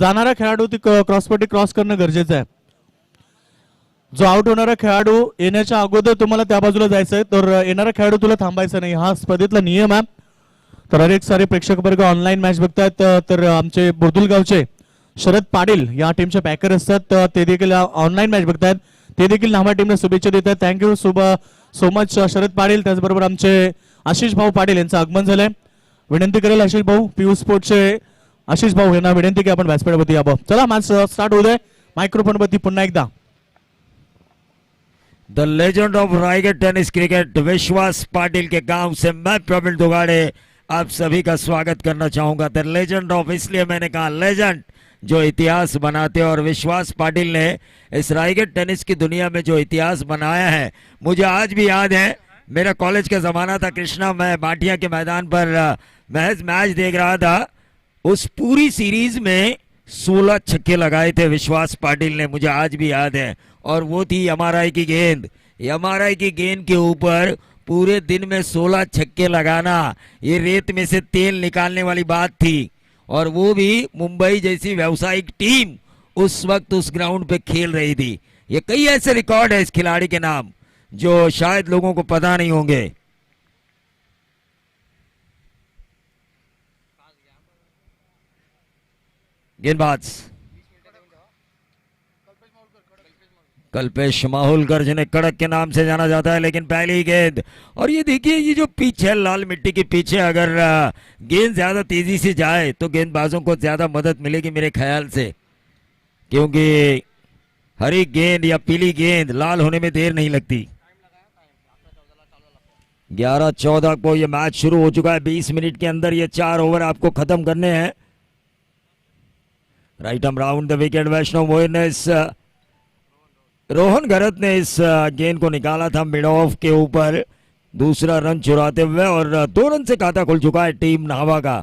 जाणारा खेळाडू ती क्रॉसपट्टी क्रॉस करणं गरजेचं आहे. जो आउट होणारा खेळाडू येण्याच्या अगोदर तुम्हाला त्या बाजूला जायचंय, तर येणारा खेळाडू तुला थांबायचा नाही, हा स्पर्धेतला नियम आहे. तर अनेक सारे प्रेक्षक वर्ग ऑनलाईन मॅच बघतायत. तर आमचे बुर्दुलगावचे शरद पाटील या टीमचे पॅकर असतात, ते देखील ऑनलाईन मॅच बघतायत. ते देखील नामा टीमला शुभेच्छा देत आहेत. Thank you so much Sharad Patil. त्याचबरोबर आमचे आशिष भाऊ पाटील यांचं आगमन झालंय. विनंती करेल आशिष भाऊ, पीयू स्पोर्ट्सचे आशिष भाऊ यांना विनंती की आपण व्यासपीठावरती यावं. चला मॅच स्टार्ट होऊ दे. मायक्रोफोन वरती पुन्हा एकदा the legend of Raigad tennis cricket Vishwas Patil के गांव से मैं प्रवीण दुगाड़े आप सभी का स्वागत करना चाहूंगा। द लेजेंड ऑफ इसलिए मैंने कहा लेजेंड, जो इतिहास बनाते, और विश्वास पाटिल ने इस रायगढ़ टेनिस की दुनिया में जो इतिहास बनाया है, मुझे आज भी याद है। मेरा कॉलेज का जमाना था कृष्णा, मैं बाटिया के मैदान पर महज मैच देख रहा था। उस पूरी सीरीज में 16 छक्के लगाए थे विश्वास पाटिल ने, मुझे आज भी याद है। और वो थी एमआरआई की गेंद। एमआरआई की गेंद के ऊपर पूरे दिन में 16 छक्के लगाना, ये रेत में से तेल निकालने वाली बात थी। और वो भी मुंबई जैसी व्यावसायिक टीम उस वक्त उस ग्राउंड पे खेल रही थी। ये कई ऐसे रिकॉर्ड है इस खिलाड़ी के नाम जो शायद लोगों को पता नहीं होंगे। गेंदबाज कल्पेश माहुलकर, जिन्हें कड़क के नाम से जाना जाता है, लेकिन पहली गेंद। और ये देखिए, ये जो पिच है लाल मिट्टी की पिच है, अगर गेंद ज्यादा तेजी से जाए तो गेंदबाजों को ज्यादा मदद मिलेगी मेरे ख्याल से, क्योंकि हरी गेंद या पीली गेंद लाल होने में देर नहीं लगती। 11-14 को ये मैच शुरू हो चुका है। 20 मिनट के अंदर ये 4 ओवर आपको खत्म करने हैं। Right arm round the wicket, Vaishnav Moin ने रोहन गरत ने इस गेंद को निकाला था मिड ऑफ के ऊपर, दूसरा रन चुराते हुए, और 2 रन से खाता खुल चुका है टीम नाहवा का।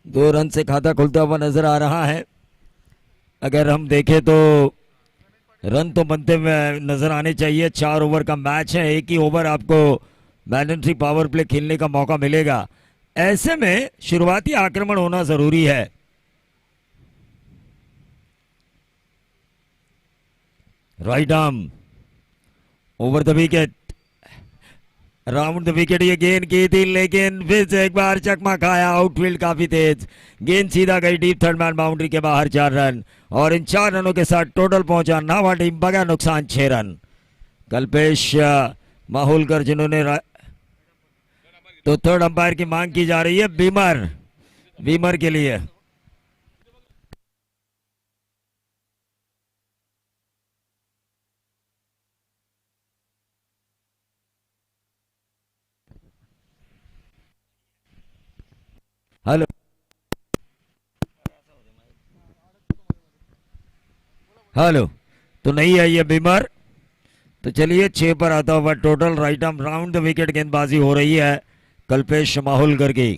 2 रन से खाता खुलता हुआ नजर आ रहा है। अगर हम देखें तो रन तो बनते हुए नजर आने चाहिए। 4 ओवर का मैच है, एक ही ओवर आपको मैंडेटरी पावर प्ले खेलने का मौका मिलेगा। ऐसे में शुरुआती आक्रमण होना जरूरी है। Right arm over the wicket, round the wicket ये गेंद की थी, लेकिन फिर से एक बार चकमा खाया। आउटफील्ड काफी तेज, गेंद सीधा गई डीप थर्ड मैन बाउंड्री के बाहर। 4 रन, और इन 4 रनों के साथ टोटल पहुंचा नावा टीम बगैर नुकसान 6 रन। कल्पेश माहुलकर, जिन्होंने तो थर्ड अंपायर की मांग की जा रही है बीमर के लिए। हेलो, हेलो, तो नहीं है ये बीमर। तो चलिए 6 पर आता हुआ total. Right arm round the wicket गेंदबाजी हो रही है कल्पेश माहुलकर की।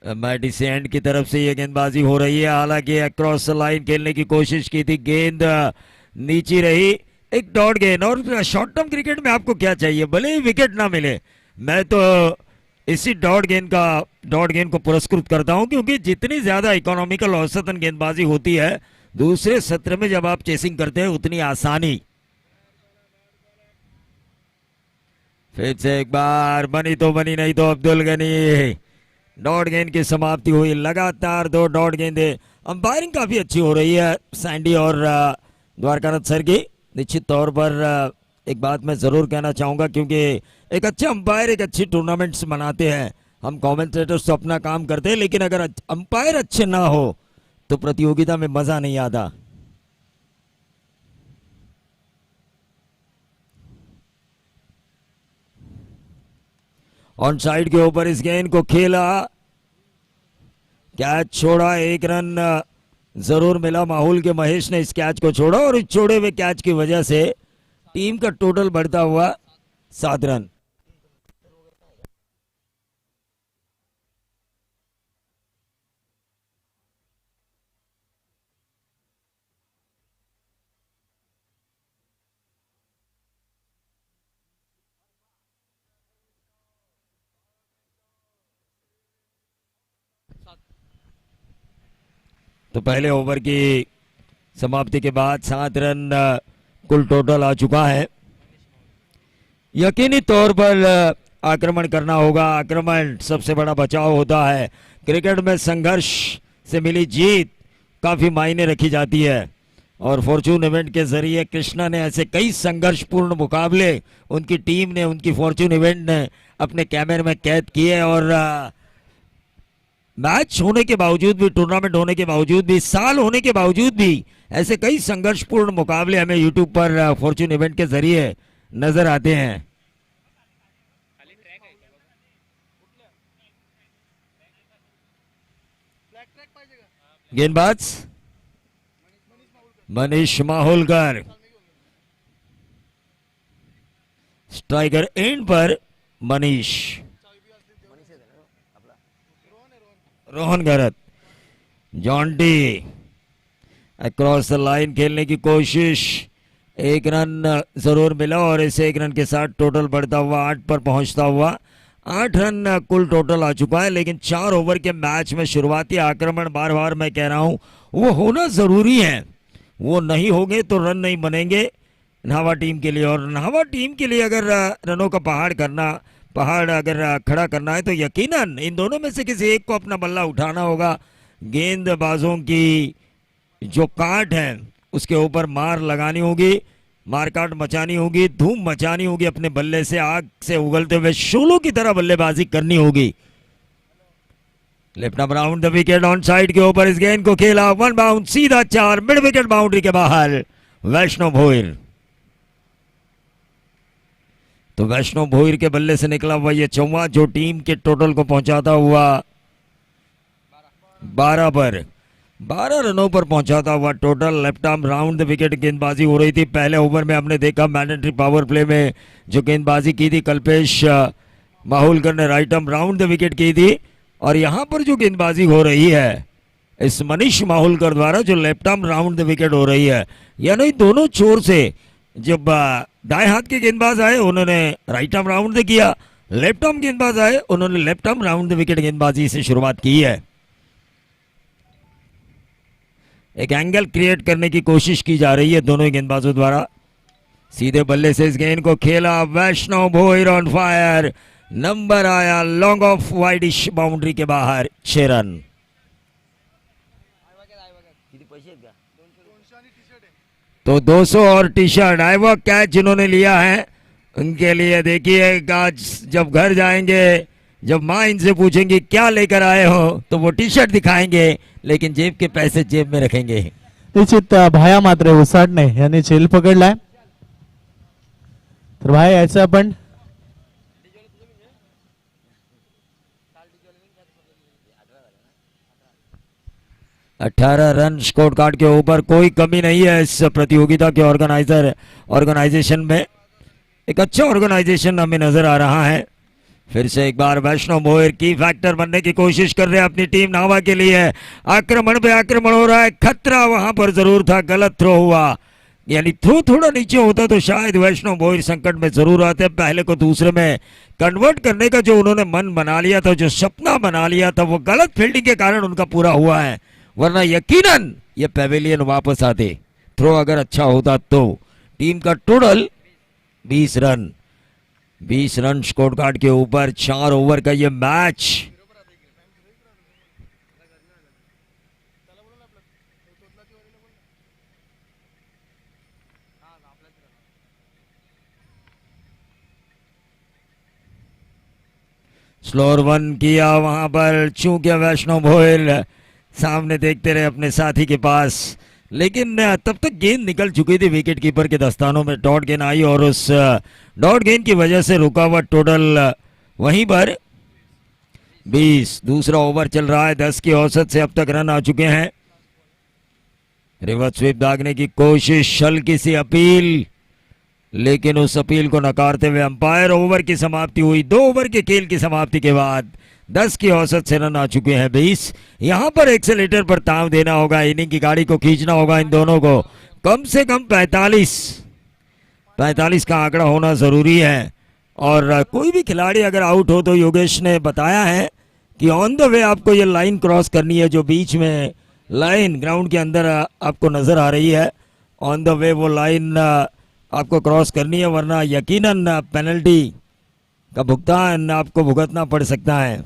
मैडिसेंट की तरफ से ये गेंदबाजी हो रही है। हालांकि अक्रॉस लाइन खेलने की कोशिश की थी, गेंद नीचे रही। एक डॉट गेंद, और शॉर्ट टर्म क्रिकेट में आपको क्या चाहिए, भले ही विकेट ना मिले। मैं तो इसी डॉट गेंद को पुरस्कृत करता हूं, क्योंकि जितनी ज्यादा इकोनॉमिकल औसतन गेंदबाजी होती है दूसरे सत्र में, जब आप चेसिंग करते हैं उतनी आसानी। फिर से एक बार बनी तो बनी, नहीं तो अब्दुल गनी। डॉट गेंद की समाप्ति हुई। लगातार 2 डॉट गेंदे। अंपायरिंग काफी अच्छी हो रही है सैंडी और द्वारकानाथ सर की। निश्चित तौर पर एक बात मैं जरूर कहना चाहूंगा, क्योंकि एक अच्छा अंपायर एक अच्छी टूर्नामेंट्स बनाते हैं। हम कमेंटेटर्स तो अपना काम करते हैं, लेकिन अगर अंपायर अच्छे ना हो तो प्रतियोगिता में मजा नहीं आता। ऑन साइड के ऊपर इस गेंद को खेला, कैच छोड़ा। 1 रन जरूर मिला। माहौल के महेश ने इस कैच को छोड़ा, और इस छोड़े हुए कैच की वजह से टीम का टोटल बढ़ता हुआ 7 रन। तो पहले ओवर की समाप्ति के बाद 7 रन कुल टोटल आ चुका है। यकीनी तौर पर आक्रमण करना होगा। आक्रमण सबसे बड़ा बचाव होता है। क्रिकेट में संघर्ष से मिली जीत काफी मायने रखी जाती है और फॉर्चून इवेंट के जरिए कृष्णा ने ऐसे कई संघर्षपूर्ण मुकाबले उनकी टीम ने, उनकी फॉर्चून इवेंट ने अपने कैमरे में कैद किए और मैच होने के बावजूद भी, टूर्नामेंट होने के बावजूद भी, साल होने के बावजूद भी ऐसे कई संघर्षपूर्ण मुकाबले हमें यूट्यूब पर फॉर्चून इवेंट के जरिए नजर आते हैं। गेंदबाज मनीष माहुलकर, स्ट्राइकर एंड पर Manish, Rohan Garat, Jonty across the line खेलने की कोशिश, 1 रन जरूर मिला और इस 1 रन के साथ टोटल बढ़ता हुआ 8 पर पहुंचता हुआ 8 रन कुल टोटल आ चुका है। लेकिन 4 ओवर के मैच में शुरुआती आक्रमण, बार बार मैं कह रहा हूं, वो होना जरूरी है। वो नहीं होंगे तो रन नहीं बनेंगे न्हावा टीम के लिए। और न्हावा टीम के लिए अगर रनों का पहाड़ अगर खड़ा करना है तो यकीनन इन दोनों में से किसी एक को अपना बल्ला उठाना होगा। गेंदबाजों की जो काट है उसके ऊपर मार लगानी होगी, मारकाट मचानी होगी, धूम मचानी होगी, अपने बल्ले से आग से उगलते हुए शोलों की तरह बल्लेबाजी करनी होगी। Left around the wicket on side के ऊपर इस गेंद को खेला, 1 बाउंड सीधा 4, मिड विकेट बाउंड्री के बाहर। वैष्णव भोईर, तो वैष्णव भोईर के बल्ले से निकला हुआ ये चौवा जो टीम के टोटल को पहुंचाता हुआ 12 रनों पर पहुंचाता हुआ total. Left arm round the wicket गेंदबाजी हो रही थी। पहले ओवर में हमने देखा मैंडेटरी पावर प्ले में जो गेंदबाजी की थी कल्पेश माहुलकर ने right arm round the wicket की थी और यहां पर जो गेंदबाजी हो रही है इस मनीष माहुलकर द्वारा जो left arm round the wicket हो रही है, यानी दोनों छोर से जब दाएं हाथ के गेंदबाज आए उन्होंने राइट आर्म राउंड द किया, लेफ्ट आर्म गेंदबाज आए उन्होंने left arm round the wicket गेंदबाजी से शुरुआत की है। एक एंगल क्रिएट करने की कोशिश की जा रही है दोनों गेंदबाजों द्वारा। सीधे बल्ले से इस गेंद को खेला, वैष्णव भोईर ऑन फायर, नंबर आया लॉन्ग ऑफ वाइडिश बाउंड्री के बाहर, 6 रन। तो 200 और टी शर्ट आइवा कैच जिन्होंने लिया है उनके लिए देखिए आज जब घर जाएंगे, जब माँ इनसे पूछेंगी क्या लेकर आए हो तो वो टी शर्ट दिखाएंगे लेकिन जेब के पैसे जेब में रखेंगे। निश्चित भाया मात्र उसाटणे यांनी झेल पकडलाय। तर भाया यायचं आपण 18 रन स्कोर कार्ड के ऊपर, कोई कमी नहीं है इस प्रतियोगिता के ऑर्गेनाइजेशन में। एक अच्छा ऑर्गेनाइजेशन हमें नजर आ रहा है। फिर से एक बार वैष्णव भोईर की फैक्टर बनने की कोशिश कर रहे हैं अपनी टीम न्हावा के लिए। आक्रमण पे आक्रमण हो रहा है, खतरा वहां पर जरूर था, गलत थ्रो हुआ, यानी थ्रो थोड़ा नीचे होता तो शायद वैष्णव भोईर संकट में जरूर आते। पहले को दूसरे में कन्वर्ट करने का जो उन्होंने मन बना लिया था, जो सपना बना लिया था, वो गलत फील्डिंग के कारण उनका पूरा हुआ है, वरना यकीनन ये पेविलियन वापस आते। थ्रो अगर अच्छा होता तो टीम का टोटल 20 रन स्कोर कार्ड के ऊपर। 4 ओवर का ये मैच। स्लोअर 1 किया वहां पर, चूंकि वैष्णव भोईर सामने देखते रहे अपने साथी के पास, लेकिन तब तक गेंद निकल चुकी थी विकेट कीपर के दस्तानों में। डॉट गेंद आई और उस डॉट गेंद की वजह से रुका हुआ टोटल वहीं पर 20। दूसरा ओवर चल रहा है, 10 की औसत से अब तक रन आ चुके हैं। रिवर्स स्वीप दागने की कोशिश, हल्की सी अपील, लेकिन उस अपील को नकारते हुए अंपायर। ओवर की समाप्ति हुई। 2 ओवर के खेल की समाप्ति के बाद 10 की औसत से रन आ चुके हैं 20। यहां पर एक्सेलेटर पर ताव देना होगा, इनिंग की गाड़ी को खींचना होगा इन दोनों को। कम से कम 45 का आंकड़ा होना जरूरी है। और कोई भी खिलाड़ी अगर आउट हो तो योगेश ने बताया है कि ऑन द वे आपको ये लाइन क्रॉस करनी है जो बीच में लाइन ग्राउंड के अंदर आपको नजर आ रही है। ऑन द वे वो लाइन आपको क्रॉस करनी है, वरना यकीनन पेनल्टी का भुगतान आपको भुगतना पड़ सकता है।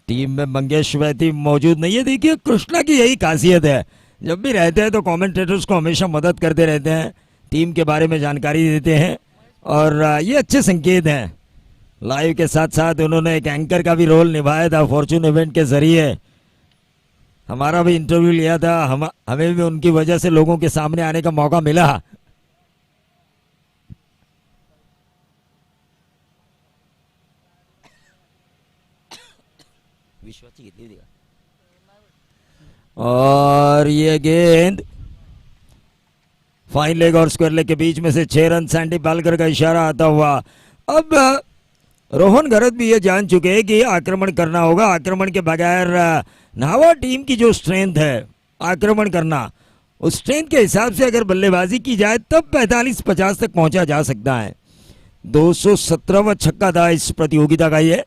टीम में मंगेश वैती मौजूद नहीं है। देखिए कृष्णा की यही खासियत है, जब भी रहते हैं तो कमेंटेटर्स को हमेशा मदद करते रहते हैं, टीम के बारे में जानकारी देते हैं और ये अच्छे संकेत हैं। लाइव के साथ साथ उन्होंने एक एंकर का भी रोल निभाया था फॉर्चून इवेंट के जरिए। हमारा भी इंटरव्यू लिया था, हमें भी उनकी वजह से लोगों के सामने आने का मौका मिला। और ये गेंद फाइन लेग और स्क्वायर लेग के बीच में से 6 रन सैंडी पालकर का इशारा आता हुआ। अब रोहन गरत भी ये जान चुके हैं कि आक्रमण करना होगा। आक्रमण के बगैर नावा टीम की जो स्ट्रेंथ है आक्रमण करना, उस स्ट्रेंथ के हिसाब से अगर बल्लेबाजी की जाए तब 45-50 तक पहुंचा जा सकता है। 217वां छक्का था इस प्रतियोगिता का ये।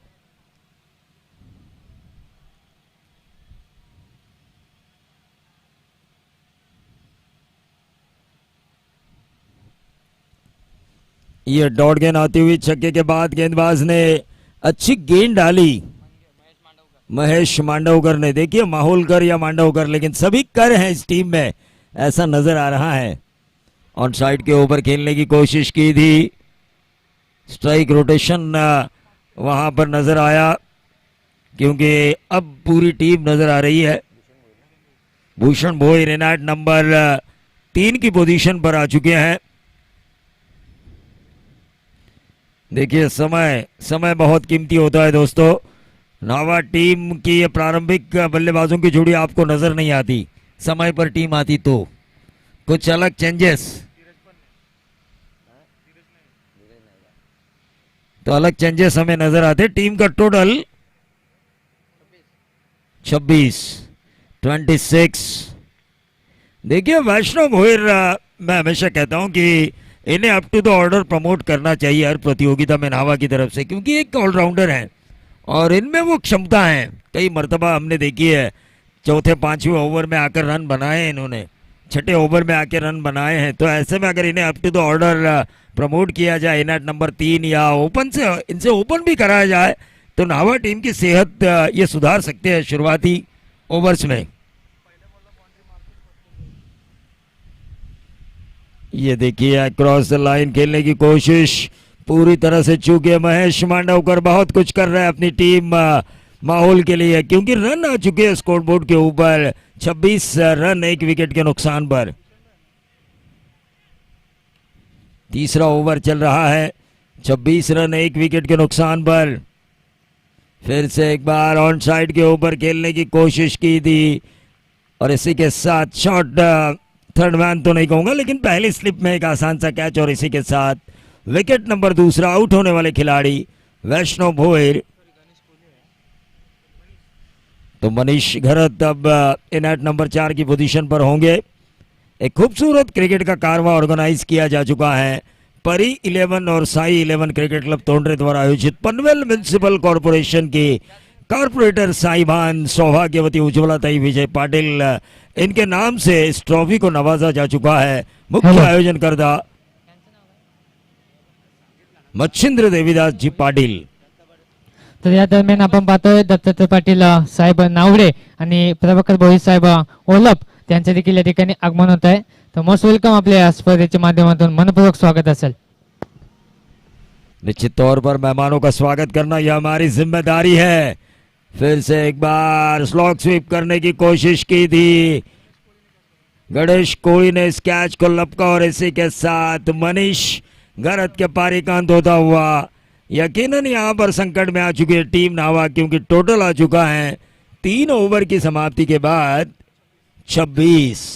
ये डॉट गेंद आती हुई छक्के के बाद गेंदबाज ने अच्छी गेंद डाली, महेश मांडवकर ने। देखिए माहौलकर या मांडवकर, लेकिन सभी कर हैं इस टीम में, ऐसा नजर आ रहा है। ऑन साइड के ऊपर खेलने की कोशिश की थी, स्ट्राइक रोटेशन वहां पर नजर आया, क्योंकि अब पूरी टीम नजर आ रही है। भूषण भोई रेनाट नंबर 3 की पोजीशन पर आ चुके हैं। देखिए समय बहुत कीमती होता है दोस्तों। नावा टीम की प्रारंभिक बल्लेबाजों की जोड़ी आपको नजर नहीं आती, समय पर टीम आती तो कुछ अलग चेंजेस, तो अलग चेंजेस हमें नजर आते। टीम का टोटल 26। देखिए वैष्णव भोईर, मैं हमेशा कहता हूं कि इन्हें up to the order promote करना चाहिए हर प्रतियोगिता में नावा की तरफ से, क्योंकि एक ऑलराउंडर हैं और इनमें वो क्षमता है। कई मर्तबा हमने देखी है, चौथे 5वें ओवर में आकर रन बनाए हैं इन्होंने, 6ठे ओवर में आकर रन बनाए हैं। तो ऐसे में अगर इन्हें up to the order promote किया जाए इनएट नंबर 3 या ओपन से इनसे ओपन भी कराया जाए तो नावा टीम की सेहत ये सुधार सकते हैं शुरुआती ओवर्स में। ये देखिए क्रॉस द लाइन खेलने की कोशिश पूरी तरह से चूके महेश मांडवकर बहुत कुछ कर रहे हैं अपनी टीम माहौल के लिए, क्योंकि रन आ चुके हैं स्कोरबोर्ड के ऊपर 26 रन 1 विकेट के नुकसान पर। तीसरा ओवर चल रहा है, 26 रन 1 विकेट के नुकसान पर। फिर से एक बार ऑन साइड के ऊपर खेलने की कोशिश की थी और इसी के साथ शॉट, थर्ड मैन तो नहीं कहूंगा लेकिन पहली स्लिप में एक आसान सा कैच और इसी के साथ विकेट नंबर 2 आउट होने वाले खिलाड़ी वैष्णव भोईर। तो मनीष घरत अब इनएट नंबर 4 की पोजीशन पर होंगे। एक खूबसूरत क्रिकेट का कारवा ऑर्गेनाइज किया जा चुका है परी 11 और साई 11 क्रिकेट क्लब तोंडरे द्वारा आयोजित पनवेल म्युनिसिपल कॉर्पोरेशन के कॉर्पोरेटर साहिबान सौभाग्यवती उज्ज्वलाताई विजय पाटिल, इनके नाम से इस ट्रॉफी को नवाजा जा चुका है। मुख्य आयोजनकर्ता मच्छिंद्र देवीदास जी पाटील। तर या दरम्यान आपण पाहतोय दत्तात्रय पाटील साहेब नावडे आणि प्रभाकर भोईर साहेब ओलप त्यांचे देखील या ठिकाणी आगमन होत आहे। तर मोस्ट वेलकम आपल्या या स्पर्धेच्या माध्यमातून मनपूर्वक स्वागत असेल। निश्चित तौर पर मेहमानों का स्वागत करना यह हमारी जिम्मेदारी है। फिर से एक बार स्लॉग स्वीप करने की कोशिश की थी, गणेश कोहली ने इस कैच को लपका और इसी के साथ मनीष घरत के पारी का अंत होता हुआ। यकीनन यहां पर संकट में आ चुकी है टीम नावा, क्योंकि टोटल आ चुका है 3 ओवर की समाप्ति के बाद 26।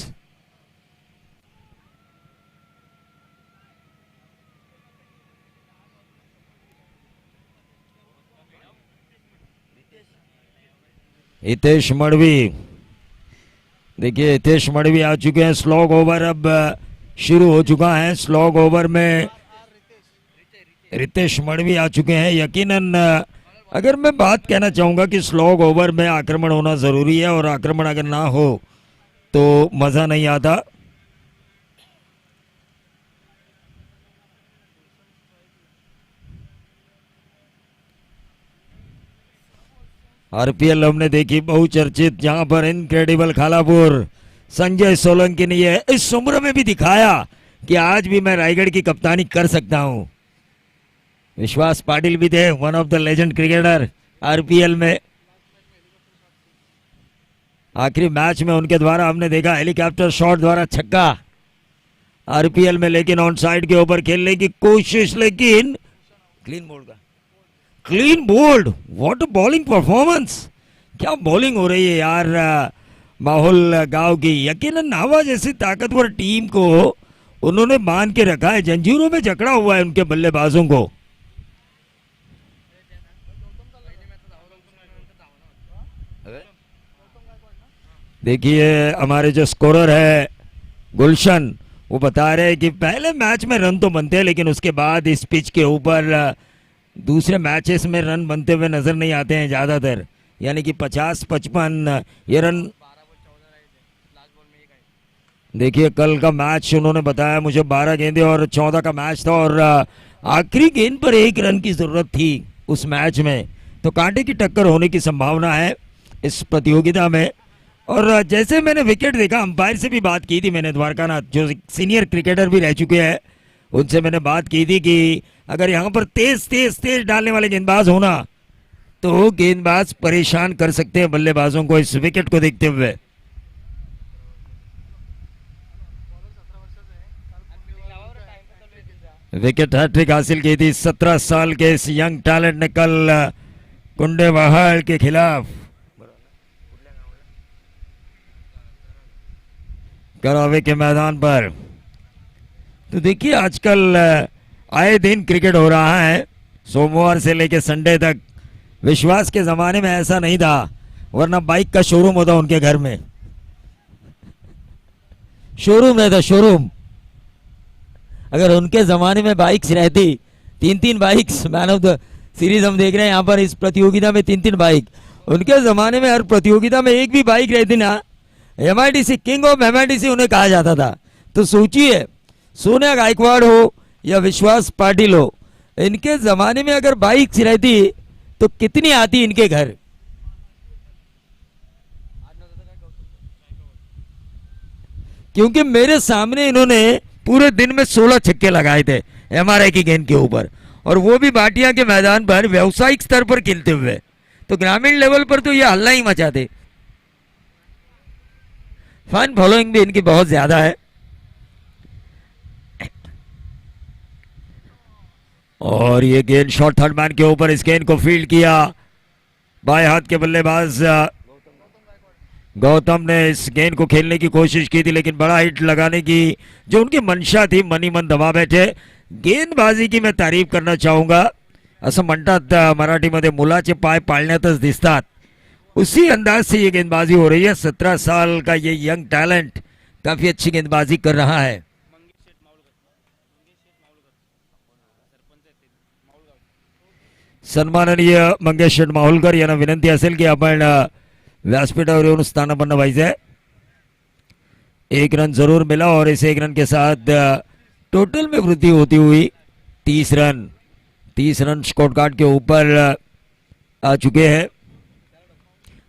हितेश मड़वी, देखिए हितेश मड़वी आ चुके हैं। स्लॉग ओवर अब शुरू हो चुका है। स्लॉग ओवर में रितेश मड़वी आ चुके हैं। यकीनन अगर मैं बात कहना चाहूंगा कि स्लॉग ओवर में आक्रमण होना जरूरी है और आक्रमण अगर ना हो तो मजा नहीं आता। आरपीएल हमने देखी बहुचर्चित, जहां पर इनक्रेडिबल खालापुर संजय सोलंकी ने ये इस उम्र में भी दिखाया कि आज भी मैं रायगढ़ की कप्तानी कर सकता हूं। विश्वास पाटिल भी थे, one of the legend cricketer RPL में। आखिरी मैच में उनके द्वारा हमने देखा हेलीकॉप्टर शॉट द्वारा छक्का आरपीएल में, लेकिन ऑन साइड के ऊपर खेलने की कोशिश, लेकिन clean bowled. What bowling performance, क्या बॉलिंग हो रही है यार माहौल गांव की। यकीनन नावा जैसी ताकतवर टीम को उन्होंने बांध के रखा है, जंजीरों में जकड़ा हुआ है उनके बल्लेबाजों को। देखिए हमारे जो स्कोरर है गुलशन, वो बता रहे हैं कि पहले मैच में रन तो बनते हैं, लेकिन उसके बाद इस पिच के ऊपर दूसरे मैचेस में रन बनते हुए नजर नहीं आते हैं ज्यादातर, यानी कि 50-55 ये रन। देखिए कल का मैच उन्होंने बताया मुझे 12 गेंदे और 14 का मैच था, और आखिरी गेंद पर 1 रन की जरूरत थी उस मैच में, तो कांटे की टक्कर होने की संभावना है इस प्रतियोगिता में। और जैसे मैंने विकेट देखा, अंपायर से भी बात की थी मैंने, द्वारकानाथ जो सीनियर क्रिकेटर भी रह चुके हैं, उनसे मैंने बात की थी कि अगर यहाँ पर तेज डालने वाले गेंदबाज होना तो गेंदबाज परेशान कर सकते हैं बल्लेबाजों को इस विकेट को देखते हुए। विकेट हैट्रिक हासिल की थी 17 साल के इस यंग टैलेंट ने कल कुंडेवाहाड़ के खिलाफ करावे के मैदान पर। तो देखिए आजकल आए दिन क्रिकेट हो रहा है, सोमवार से लेकर संडे तक। विश्वास के जमाने में ऐसा नहीं था, वरना बाइक का शोरूम होता उनके घर में, शोरूम रहता शोरूम। अगर उनके जमाने में बाइक्स रहती, 3-3 bikes, man of the series हम देख रहे हैं यहाँ पर इस प्रतियोगिता में 3-3 बाइक। उनके जमाने में हर प्रतियोगिता में एक भी बाइक रहती ना, एमआईडीसी किंग ऑफ एमआईडीसी उन्हें कहा जाता था। तो सोचिए सोनिया गायकवाड़ हो या विश्वास पाटिल हो, इनके जमाने में अगर बाइक्स रहती तो कितनी आती इनके घर। क्योंकि मेरे सामने इन्होंने पूरे दिन में 16 छक्के लगाए थे एमआरआई की गेंद के ऊपर, और वो भी भाटिया के मैदान पर व्यावसायिक स्तर पर खेलते हुए। तो ग्रामीण लेवल पर तो ये हल्ला ही मचाते। फैन फॉलोइंग भी इनकी बहुत ज्यादा है। और ये गेंद शॉट थर्ड मैन के ऊपर, इस गेंद को फील्ड किया बाएं हाथ के बल्लेबाज गौतम ने। इस गेंद को खेलने की कोशिश की थी, लेकिन बड़ा हिट लगाने की जो उनकी मंशा थी, मनी मन दबा बैठे। गेंदबाजी की मैं तारीफ करना चाहूंगा, असं म्हणतात मराठीमध्ये मुलाचे पाय पाळण्यातच दिसतात, उसी अंदाज से ये गेंदबाजी हो रही है। 17 साल का ये यंग टैलेंट काफी अच्छी गेंदबाजी कर रहा है। सन्माननीय मंगेश शेठ माहुलकर यांना विनंती असेल की आपण व्यासपीठावर येऊन स्थानापन्न व्हायचंय। 1 रन जरूर मिला और इस 1 रन के साथ टोटल में वृद्धि होती हुई 30 रन स्कोर कार्ड के ऊपर आ चुके हैं।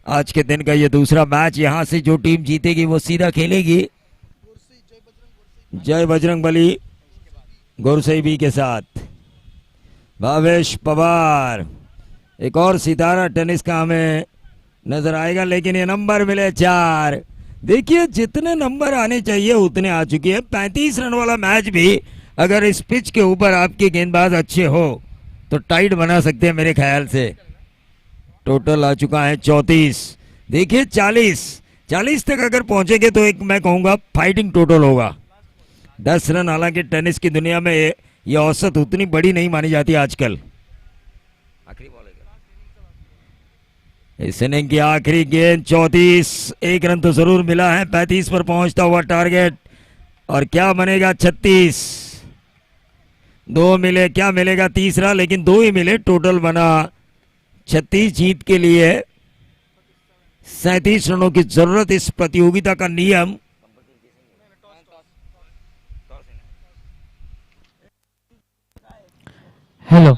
आज के दिन का ये दूसरा मैच, यहां से जो टीम जीतेगी वो सीधा खेलेगी जय बजरंगबली गोरसई के साथ। भावेश पवार एक और सितारा टेनिस का हमें नजर आएगा, लेकिन ये नंबर मिले 4। देखिए जितने नंबर आने चाहिए उतने आ चुके हैं। 35 रन वाला मैच भी अगर इस पिच के ऊपर आपके गेंदबाज अच्छे हो तो टाइट बना सकते हैं मेरे ख्याल से। टोटल आ चुका है 34। देखिए 40 तक अगर पहुंचेंगे तो एक मैं कहूंगा फाइटिंग टोटल होगा। 10 रन हालांकि टेनिस की दुनिया में ये औसत उतनी बड़ी नहीं मानी जाती आजकल। इस इनिंग की आखिरी गेंद 34, 1 रन तो जरूर मिला है। 35 पर पहुंचता हुआ टारगेट, और क्या बनेगा 36। 2 मिले, क्या मिलेगा तीसरा, लेकिन 2 ही मिले। टोटल बना 36 जीत के लिए 37 रनों की जरूरत। इस प्रतियोगिता का नियम हॅलो,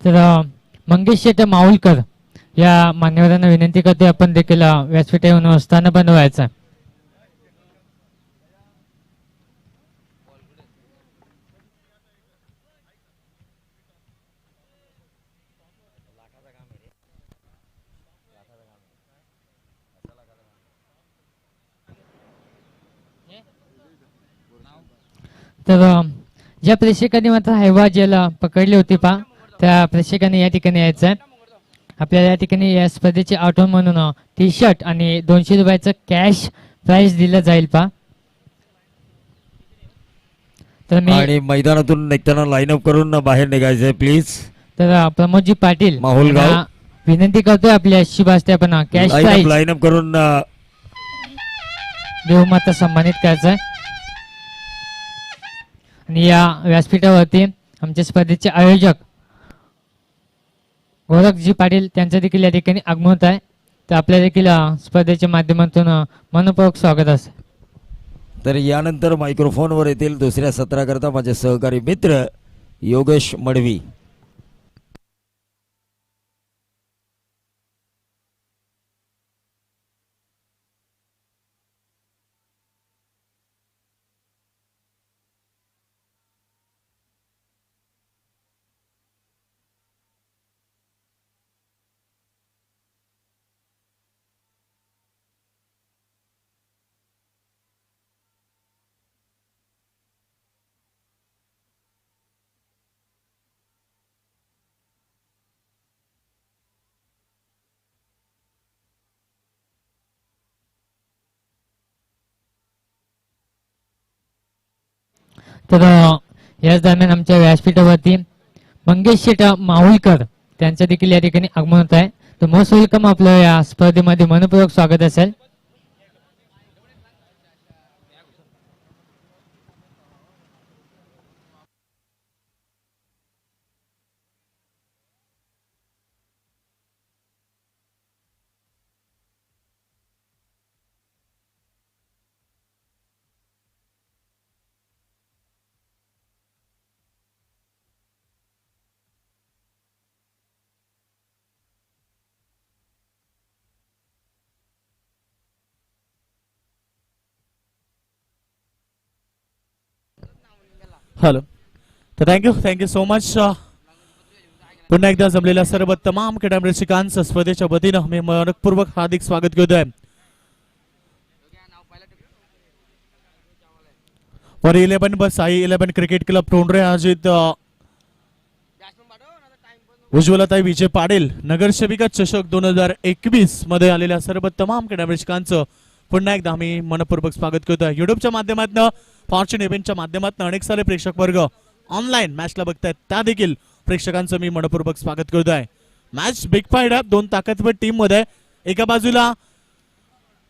तर मंगेश शेट माऊलकर या मान्यवरांना विनंती करते आपण देखील व्यासपीठा येऊन स्थान बनवायचं आहे. तर ज्या प्रेक्षकांनी मात्र हैवाज याला पकडली होती पा त्या प्रेक्षकांनी या ठिकाणी यायचं आहे. आपल्याला या ठिकाणी या स्पर्धेची आठवण म्हणून टी शर्ट आणि 200 रुपयाचं कॅश प्राइज दिलं जाईल पा. तर मी आणि मैदानातून निघताना लाईनअप करून बाहेर निघायचंय प्लीज. तर प्रमोदजी पाटील माहुलगाव. यांना विनंती करतोय आपल्या शिबास्ते आपण कॅश प्राइज लाईनअप करून देऊन मात्र सन्मानित करायचं आहे. आणि या व्यासपीठावरती आमच्या स्पर्धेचे आयोजक गोरखजी पाटील त्यांचं देखील या ठिकाणी आगमन होत आहे. तर आपल्या देखील स्पर्धेच्या माध्यमातून मनपूर्वक स्वागत असेल. तर यानंतर मायक्रोफोनवर येतील दुसऱ्या सत्राकरता माझे सहकारी मित्र योगेश मडवी. तर याच दरम्यान आमच्या व्यासपीठावरती मंगेश शेट माहुलकर त्यांचं देखील या ठिकाणी आगमन होत आहे. तर मोस्ट वेलकम आपलं या स्पर्धेमध्ये मनपूर्वक स्वागत असेल. हॅलो, तर थँक्यू सो मच. पुन्हा एकदा जमलेल्या सर्व तमाम क्रीडा रसिकांचं स्पर्धेच्या वतीनं मी मनपूर्वक हार्दिक स्वागत करतोय. फॉर 11 बस आई 11 क्रिकेट क्लब टोंडरे आयोजित उज्ज्वलताई विजय पाटील नगरसेविका चषक 2021 मध्ये आलेल्या सर्व तमाम क्रीडा रसिकांचं पुन्हा एकदा आम्ही मनपूर्वक स्वागत करतोय. युट्यूबच्या माध्यमातून फॉर्च्यून इव्हेंटच्या माध्यमातून अनेक सारे प्रेक्षक वर्ग ऑनलाईन मॅचला बघतायत, त्या देखील प्रेक्षकांचं मी मनपूर्वक स्वागत करतोय. मॅच बिग फाईट आहे, 2 ताकदवर टीम मध्ये. एका बाजूला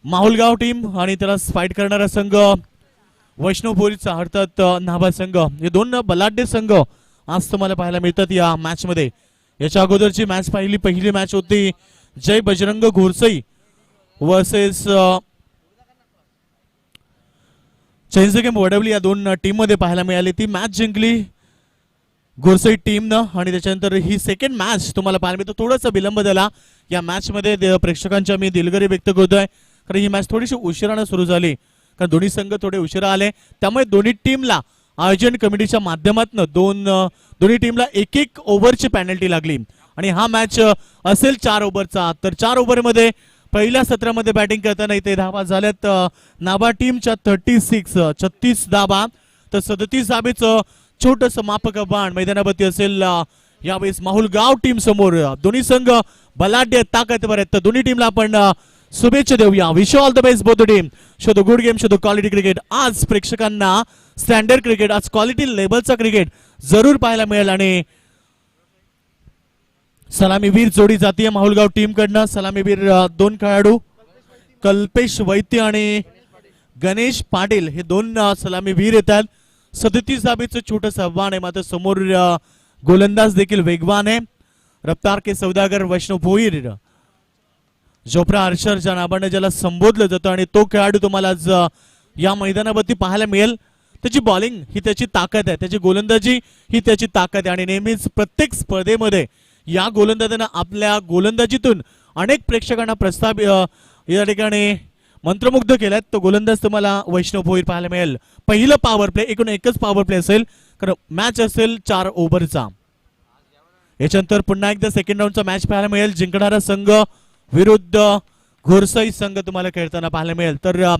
माहुलगाव टीम आणि त्याला फाईट करणारा संघ वैष्णवपुरीचा अर्थात नाभा संघ. हे 2 बलाढ्य संघ आज तुम्हाला पाहायला मिळतात या मॅच मध्ये. याच्या अगोदरची मॅच पहिली मॅच होती Jai Bajrang Ghorsai versus change game Vadavali या 2 टीम मध्ये पाहायला मिळाली. ती मॅच जिंकली घोरसई टीमनं आणि त्याच्यानंतर ही सेकंड मॅच तुम्हाला पाहायला मिळतो. थोडासा विलंब झाला या मॅच मध्ये, प्रेक्षकांच्या मी दिलगिरी व्यक्त करतोय कारण ही मॅच थोडीशी उशिराने सुरू झाली कारण दोन्ही संघ थोडे उशिरा आले. त्यामुळे दोन्ही टीमला आयोजन कमिटीच्या माध्यमातून दोन्ही टीमला 1-1 ओव्हरची पॅनल्टी लागली आणि हा मॅच असेल 4 ओव्हरचा. तर 4 ओव्हरमध्ये पहिल्या सत्रामध्ये बॅटिंग करताना इथे धावा झाल्यात नाभा टीमच्या 36 धावा. तर 37 धाबेचं छोटस मापक बाण मैदानावरती असेल यावेळेस माहुलगाव टीम समोर. दोन्ही संघ बलाढ्य ताकदवर आहेत, तर दोन्ही टीमला आपण शुभेच्छा देऊया. Wish all the best both team. Show the good game, show the quality cricket. आज प्रेक्षकांना स्टँडर्ड क्रिकेट, आज क्वालिटी लेवलचा क्रिकेट जरूर पाहायला मिळेल. आणि सलामीवीर जोडी जातीय माहुलगाव टीम कडनं. सलामीवीर 2 खेळाडू कल्पेश वैद्य आणि गणेश पाटील हे 2 सलामीवीर येतात. 37 धाबेचं छोटं आव्हान आहे, मात्र समोर गोलंदाज देखील वेगवान आहे. रफ्तार के सौदागर वैष्णव भोईर, जोप्रा आर्चर ज्या नावाने ज्याला संबोधलं जातं आणि तो खेळाडू तुम्हाला आज या मैदानावरती पाहायला मिळेल. त्याची बॉलिंग ही त्याची ताकद आहे, त्याची गोलंदाजी ही त्याची ताकद आहे आणि नेहमीच प्रत्येक स्पर्धेमध्ये या गोलंदाजानं आपल्या गोलंदाजीतून अनेक प्रेक्षकांना या ठिकाणी मंत्रमुग्ध केलाय. तो गोलंदाज तुम्हाला वैष्णव भोईर पाहायला मिळेल. पहिलं पॉवर प्ले, एकूण एकच पॉवर प्ले असेल कारण मॅच असेल 4 ओव्हरचा. याच्यानंतर पुन्हा एकदा सेकंड राऊंडचा मॅच पाहायला मिळेल. जिंकणारा संघ विरुद्ध घोरसई संघ तुम्हाला खेळताना पाहायला मिळेल. तर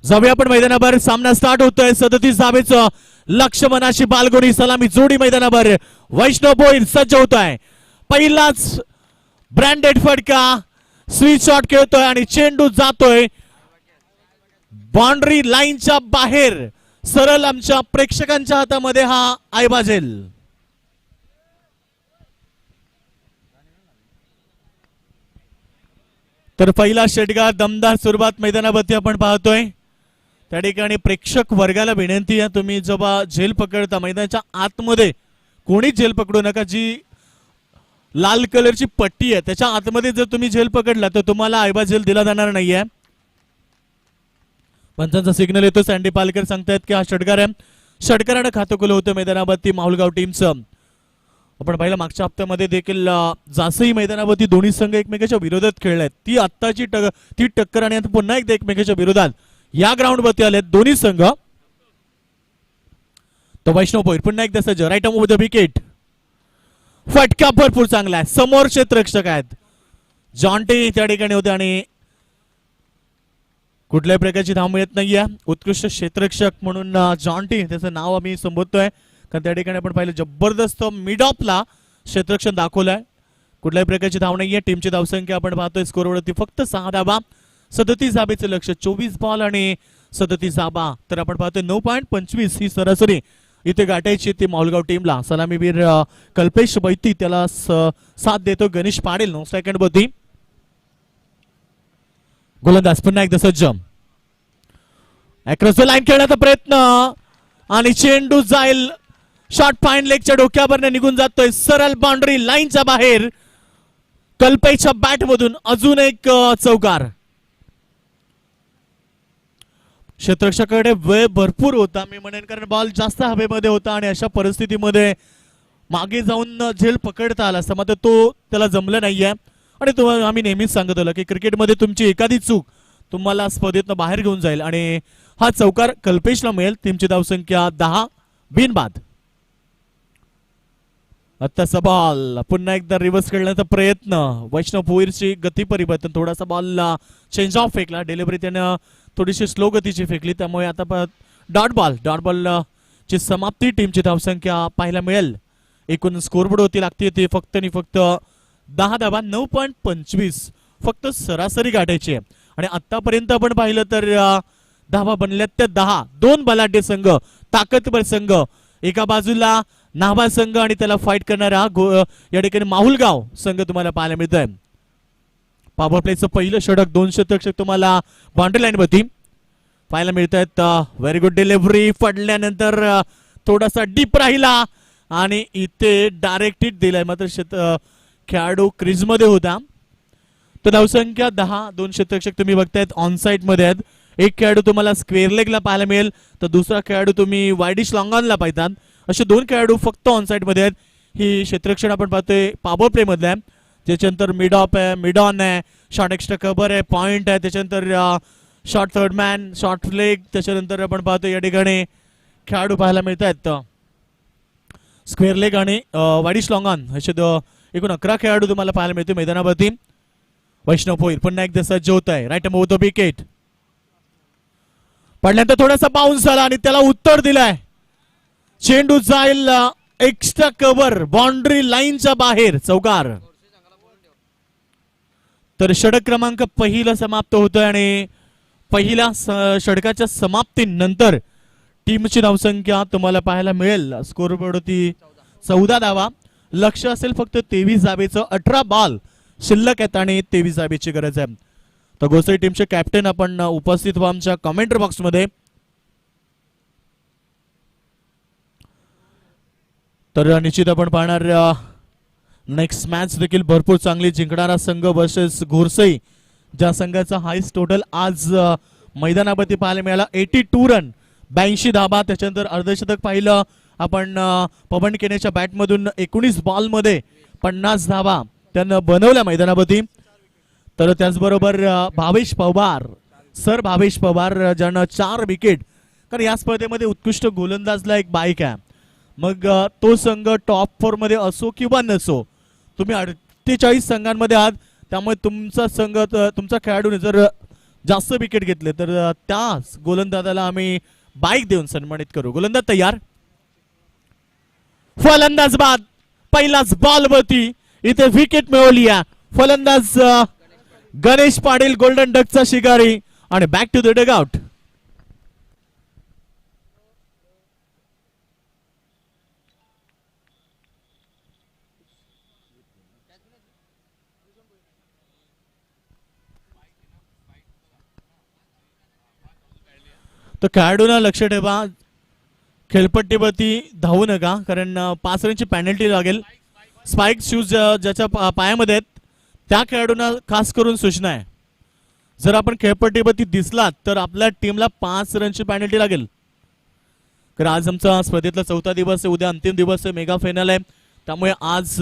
जाऊया आपण मैदानावर. सामना स्टार्ट होतोय. 37 धावेचं लक्ष्य मनाशी बालगोनी सलामी जोडी मैदानावर. वैष्णव भोईर सज्ज होतोय. पहिलाच ब्रँडेड फटका, स्वीट शॉट खेळतोय आणि चेंडू जातोय बाउंड्री लाईनच्या बाहेर. सरळ आमच्या प्रेक्षकांच्या हातामध्ये हा आई बाजेल. तर पहिला षटकार दमदार सुरुवात मैदानावरती आपण पाहतोय. त्या ठिकाणी प्रेक्षक वर्गाला विनंती आहे, तुम्ही जेव्हा झेल पकडता मैदानाच्या आतमध्ये कोणी झेल पकडू नका. जी लाल कलरची पट्टी आहे त्याच्या आतमध्ये जर तुम्ही झेल पकडला तर तुम्हाला आयबा झेल दिला जाणार नाहीये. पंचांचा सिग्नल येतो. सँडी पालकर सांगतायत की हा षटकार आहे. षटकारानं खातं खुलं होतं मैदानावरती माहुलगाव टीमचं. आपण पाहिलं मागच्या हप्त्यामध्ये देखील जासई मैदानावरती दोन्ही संघ एकमेकाच्या विरोधात खेळले आहेत. ती आत्ताची ती टक्कर आणि आता पुन्हा एकदा एकमेकाच्या विरोधात या ग्राउंड वरती आले दोन्ही संघ. तो वैष्णव भोईर पुन्हा एकदा सज्ज. Right arm with the wicket. फटका भरपूर चांगला आहे. समोर क्षेत्ररक्षक आहेत जॉन्टी त्या ठिकाणी होते आणि कुठल्याही प्रकारची धाव मिळत नाहीये. उत्कृष्ट क्षेत्ररक्षक म्हणून जॉन्टी त्याचं नाव आम्ही संबोधतोय कारण त्या ठिकाणी आपण पाहिलं जबरदस्त मिड ऑफला क्षेत्ररक्षण दाखवलंय. कुठल्याही प्रकारची धाव नाहीये. टीमची धावसंख्या आपण पाहतोय स्कोरवरती फक्त 6 धावा. 37 धाबेचं लक्ष, 24 बॉल आणि 37 धाबा. तर आपण पाहतोय 9.25 ही सरासरी इथे गाठायची ती माहुलगाव टीमला. सलामीवीर कल्पेश बैती त्याला साथ देतो गणेश पाटील 9 सेकंड वरती. गोलंदाज पुन्हा एकदा सज्ज. अक्रॉस द लाईन खेळण्याचा प्रयत्न आणि चेंडू जाईल शॉट फाईन लेगच्या डोक्यावर निघून जातोय सरळ बाउंड्री लाईनच्या बाहेर. कल्पेशच्या बॅट मधून अजून एक चौकार. क्षेत्ररक्षकाकडे वेळ भरपूर होता मी म्हणेन कारण बॉल जास्त हवेमध्ये होता आणि अशा परिस्थितीमध्ये मागे जाऊन झेल पकडता आला असता मात्र तो त्याला जमलं नाहीये. आणि तुम्हाला आम्ही नेहमीच सांगत आलो की क्रिकेटमध्ये तुमची एखादी चूक तुम्हाला स्पर्धेतनं बाहेर घेऊन जाईल आणि हा चौकार कल्पेशला मिळेल. टीमची धावसंख्या 10 बिनबाद. आत्ताचा बॉल पुन्हा एकदा रिव्हर्स खेळण्याचा प्रयत्न. वैष्णव भोईरची गती परिवर्तन, थोडासा बॉल चेंज ऑफ फेकला. डिलिव्हरी त्यानं थोडीशी स्लो गतीची फेकली त्यामुळे आता डॉट बॉल ची समाप्ती. टीमची धावसंख्या पाहायला मिळेल. एकूण स्कोरबोर्ड होती लागते ती फक्त आणि फक्त 10 धावा. 9.25 फक्त सरासरी गाठायची आहे आणि आतापर्यंत आपण पाहिलं तर धावा बनल्यात त्या 10. 2 बलाढ्य संघ, ताकदवर संघ. एका बाजूला नाभा संघ आणि त्याला फाईट करणारा या ठिकाणी माहुलगाव संघ तुम्हाला पाहायला मिळत आहे. पॉवर प्लेचं पहिलं षटक 2 क्षेत्ररक्षक तुम्हाला बाउंड्री लाईन वरती पाहायला मिळत आहेत. व्हेरी गुड डिलिव्हरी पडल्यानंतर थोडासा डीप राहिला आणि इथे डायरेक्ट हिट दिलाय मात्र खेळाडू क्रीज मध्ये होता. तर धावसंख्या 10. 2 क्षेत्ररक्षक तुम्ही बघतायत ऑन साइड मध्ये आहेत. एक खेळाडू तुम्हाला स्क्वेअर लेगला पाहायला मिळेल तर दुसरा खेळाडू तुम्ही वायडिश लॉंगॉनला पाहतात. असे 2 खेळाडू फक्त ऑन साइड मध्ये आहेत. ही क्षेत्ररक्षण आपण पाहतोय पॉवर प्ले मधले आहे. त्याच्यानंतर मिड ऑफ आहे, मिड ऑन आहे, शॉर्ट एक्स्ट्रा कव्हर आहे, पॉइंट आहे, त्याच्यानंतर short third man, short leg. त्याच्यानंतर आपण पाहतो या ठिकाणी खेळाडू पाहायला मिळत आहेत स्क्वेअर लेग आणि वायडिश लॉंगॉन. असे एकूण 11 खेळाडू तुम्हाला पाहायला मिळते मैदानावरती. वैष्णव भोईर पुन्हा एकदा सज्ज होत आहे. Right move the wicket. पडल्यानंतर थोडासा बाउन्स झाला आणि त्याला उत्तर दिलाय. चेंडू जाईल एक्स्ट्रा कव्हर बाउंड्री लाईनच्या बाहेर. चौकार. तर षटक क्रमांक पहिला समाप्त होतोय आणि पहिल्या षटकाच्या समाप्तीनंतर टीमची धावसंख्या तुम्हाला पाहायला मिळेल स्कोरबोर्डवरती 14 धावा. लक्ष असेल फक्त 23 धावेचं. 18 बॉल शिल्लक आहेत आणि 23 धावेची गरज आहे. तर गोसाई टीमचे कॅप्टन आपण उपस्थित व्हा आमच्या कमेंट बॉक्स मध्ये. तर निश्चित आपण पाहणार नेक्स्ट मॅच देखील भरपूर चांगली जिंकणारा संघ वर्सेस घोरसई, ज्या संघाचा हायस्ट टोटल आज मैदानावरती पाहायला मिळाला 82 रन 82 धाबा. त्याच्यानंतर अर्धशतक पाहिलं आपण पवन केनेच्या बॅटमधून 19 बॉलमध्ये 50 धाबा त्यानं बनवल्या मैदानावरती. तर त्याचबरोबर भावेश पवार भावेश पवार ज्यानं 4 विकेट, कारण या स्पर्धेमध्ये उत्कृष्ट गोलंदाजला एक बाईक आहे. मग तो संघ टॉप 4 मध्ये असो किंवा नसो, तुम्ही 48 संघांमध्ये आहात, त्यामुळे तुमचा संघ तुमचा खेळाडूने जर जास्त विकेट घेतले तर त्याच गोलंदाजाला आम्ही बाईक देऊन सन्मानित करू. गोलंदाज तयार, फलंदाज बाद, पहिलाच बॉल वरती इथे विकेट मिळवली आहे. फलंदाज गणेश पाटील गोल्डन डकचा शिकारी आणि बॅक टू द डगआउट. तर खेळाडूंना लक्ष ठेवा, खेळपट्टीवरती धावू नका, कारण 5 रनची पेनल्टी लागेल. स्पाइक शूज ज्याच्या पायामध्ये आहेत त्या खेळाडूंना खास करून सूचना आहे, जर आपण खेळपट्टीवरती दिसलात तर आपल्या टीमला 5 रनची पेनल्टी लागेल. कारण आज आमचा स्पर्धेतला 4था दिवस आहे, उद्या अंतिम दिवस आहे, मेगा फायनल आहे. त्यामुळे आज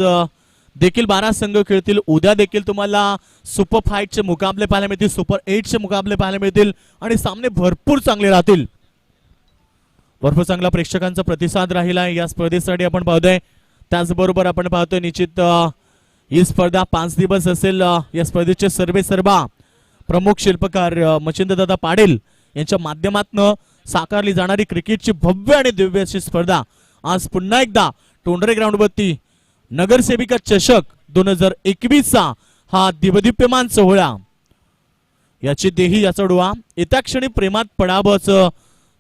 देखील 12 संघ खेळतील. उद्या देखील तुम्हाला सुपर 5चे मुकाबले पाहायला मिळतील, सुपर 8चे मुकाबले पाहायला मिळतील आणि सामने भरपूर चांगले राहतील. भरपूर चांगला प्रेक्षकांचा प्रतिसाद राहिला आहे या स्पर्धेसाठी आपण पाहतोय. त्याचबरोबर आपण पाहतोय निश्चित ही स्पर्धा 5 दिवस असेल. या स्पर्धेचे सर्वेसर्वा प्रमुख शिल्पकार मच्छिंद्रदादा पाटील यांच्या माध्यमातून साकारली जाणारी क्रिकेटची भव्य आणि दिव्य अशी स्पर्धा आज पुन्हा एकदा टोंडरे ग्राउंडवरती नगरसेविका चषक 2021चा हा दिव्यमान सोहळा, याची देही याचा डोळा, येत्या क्षणी प्रेमात पडावंच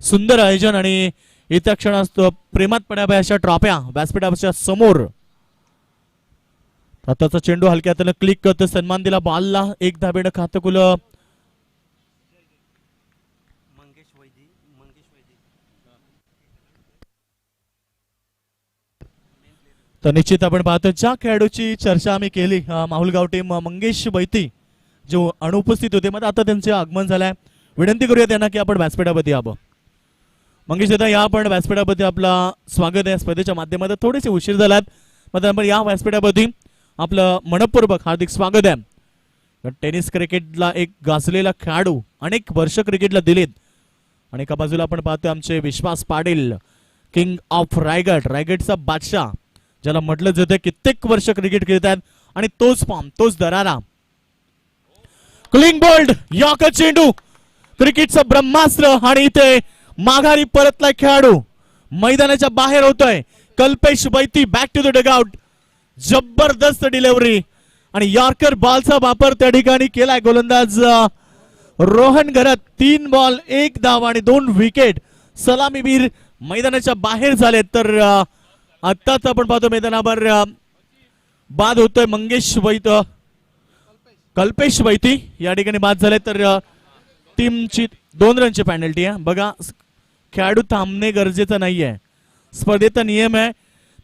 सुंदर आयोजन आणि येत्या क्षणात प्रेमात पडाव्या अशा ट्रॉफ्या व्यासपीठाच्या समोर. आताचा चेंडू हलक्या हाताने क्लिक करतो, सन्मान दिला बॉलला, 1 धाबेनं खातं खुलं. तर निश्चित आपण पाहतो ज्या खेळाडूची चर्चा आम्ही केली, माहुलगाव टीम मंगेश वैती जो अनुपस्थित होते, मग आता त्यांचे आगमन झालंय. विनंती करूया त्यांना की आपण व्यासपीठावरती यावं. मंगेश दादा या आपण व्यासपीठावरती, आपला स्वागत आहे स्पर्धेच्या माध्यमातून. थोडेसे उशीर झालात, मग आपण या व्यासपीठावरती आपलं मनपूर्वक हार्दिक स्वागत आहे. टेनिस क्रिकेटला एक गाजलेला खेळाडू, अनेक वर्ष क्रिकेटला दिलेत. आणि एका बाजूला आपण पाहतोय आमचे विश्वास पाटील, किंग ऑफ रायगड, रायगडचा बादशाह ज्याला म्हटलं जातं, कित्येक वर्ष क्रिकेट खेळतात आणि तोच फॉर्म, तोच दरारा. क्लिंग बोल्ड यॉर्कर चेंडू, क्रिकेटचं ब्रह्मास्त्र, आणि इथे माघारी परतलाय खेळाडू, मैदानाच्या बाहेर होतोय. कल्पेश वैती बॅक टू द डगआउट, जबरदस्त डिलिव्हरी आणि यॉर्कर बॉलचा वापर त्या ठिकाणी केलाय गोलंदाज रोहन घरत. 3 बॉल 1 धाव आणि 2 विकेट. सलामीवीर मैदानाच्या बाहेर झाले. तर आत्ताच आपण पाहतो मैदानावर बाद होतोय मंगेश वैत, कल्पेश वैती या ठिकाणी बाद झाले. तर टीमची 2 रनची पेनल्टी आहे. बघा, खेळाडू थांबणे गरजेचं नाहीये, स्पर्धेचा नियम आहे.